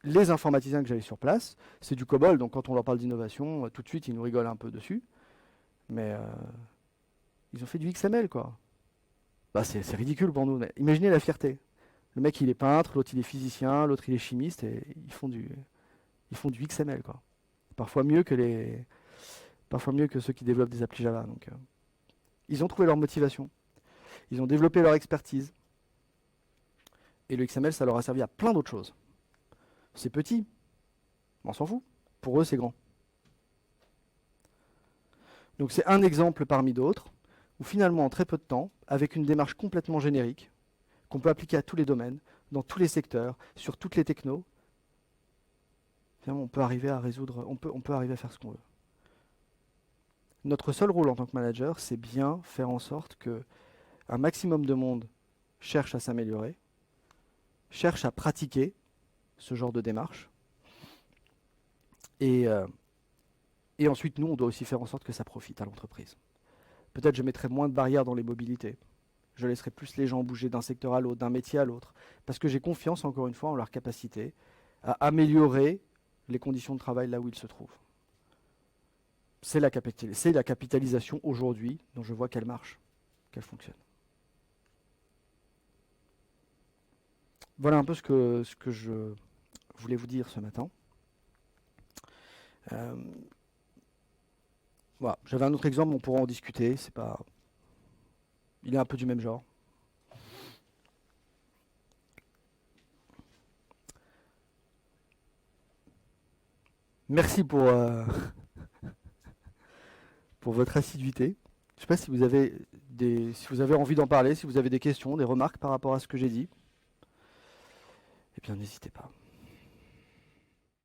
les informaticiens que j'avais sur place, c'est du COBOL, donc quand on leur parle d'innovation, tout de suite ils nous rigolent un peu dessus, mais ils ont fait du XML, quoi. Bah, c'est ridicule pour nous, mais imaginez la fierté. Le mec il est peintre, l'autre il est physicien, l'autre il est chimiste, et ils font du XML, quoi. Parfois mieux que ceux qui développent des applis Java. Donc, ils ont trouvé leur motivation. Ils ont développé leur expertise. Et le XML, ça leur a servi à plein d'autres choses. C'est petit, on s'en fout. Pour eux, c'est grand. Donc c'est un exemple parmi d'autres, où finalement, en très peu de temps, avec une démarche complètement générique, qu'on peut appliquer à tous les domaines, dans tous les secteurs, sur toutes les technos, finalement, on peut arriver à résoudre, on peut arriver à faire ce qu'on veut. Notre seul rôle en tant que manager, c'est bien faire en sorte que un maximum de monde cherche à s'améliorer, cherche à pratiquer ce genre de démarche. Et ensuite, nous, on doit aussi faire en sorte que ça profite à l'entreprise. Peut-être je mettrai moins de barrières dans les mobilités. Je laisserai plus les gens bouger d'un secteur à l'autre, d'un métier à l'autre. Parce que j'ai confiance, encore une fois, en leur capacité à améliorer les conditions de travail là où ils se trouvent. C'est la capitalisation aujourd'hui dont je vois qu'elle marche, qu'elle fonctionne. Voilà un peu ce que je voulais vous dire ce matin. Voilà. J'avais un autre exemple, on pourra en discuter. C'est pas... Il est un peu du même genre. Merci pour votre assiduité. Je ne sais pas si vous avez envie d'en parler, si vous avez des questions, des remarques par rapport à ce que j'ai dit. Eh bien, n'hésitez pas.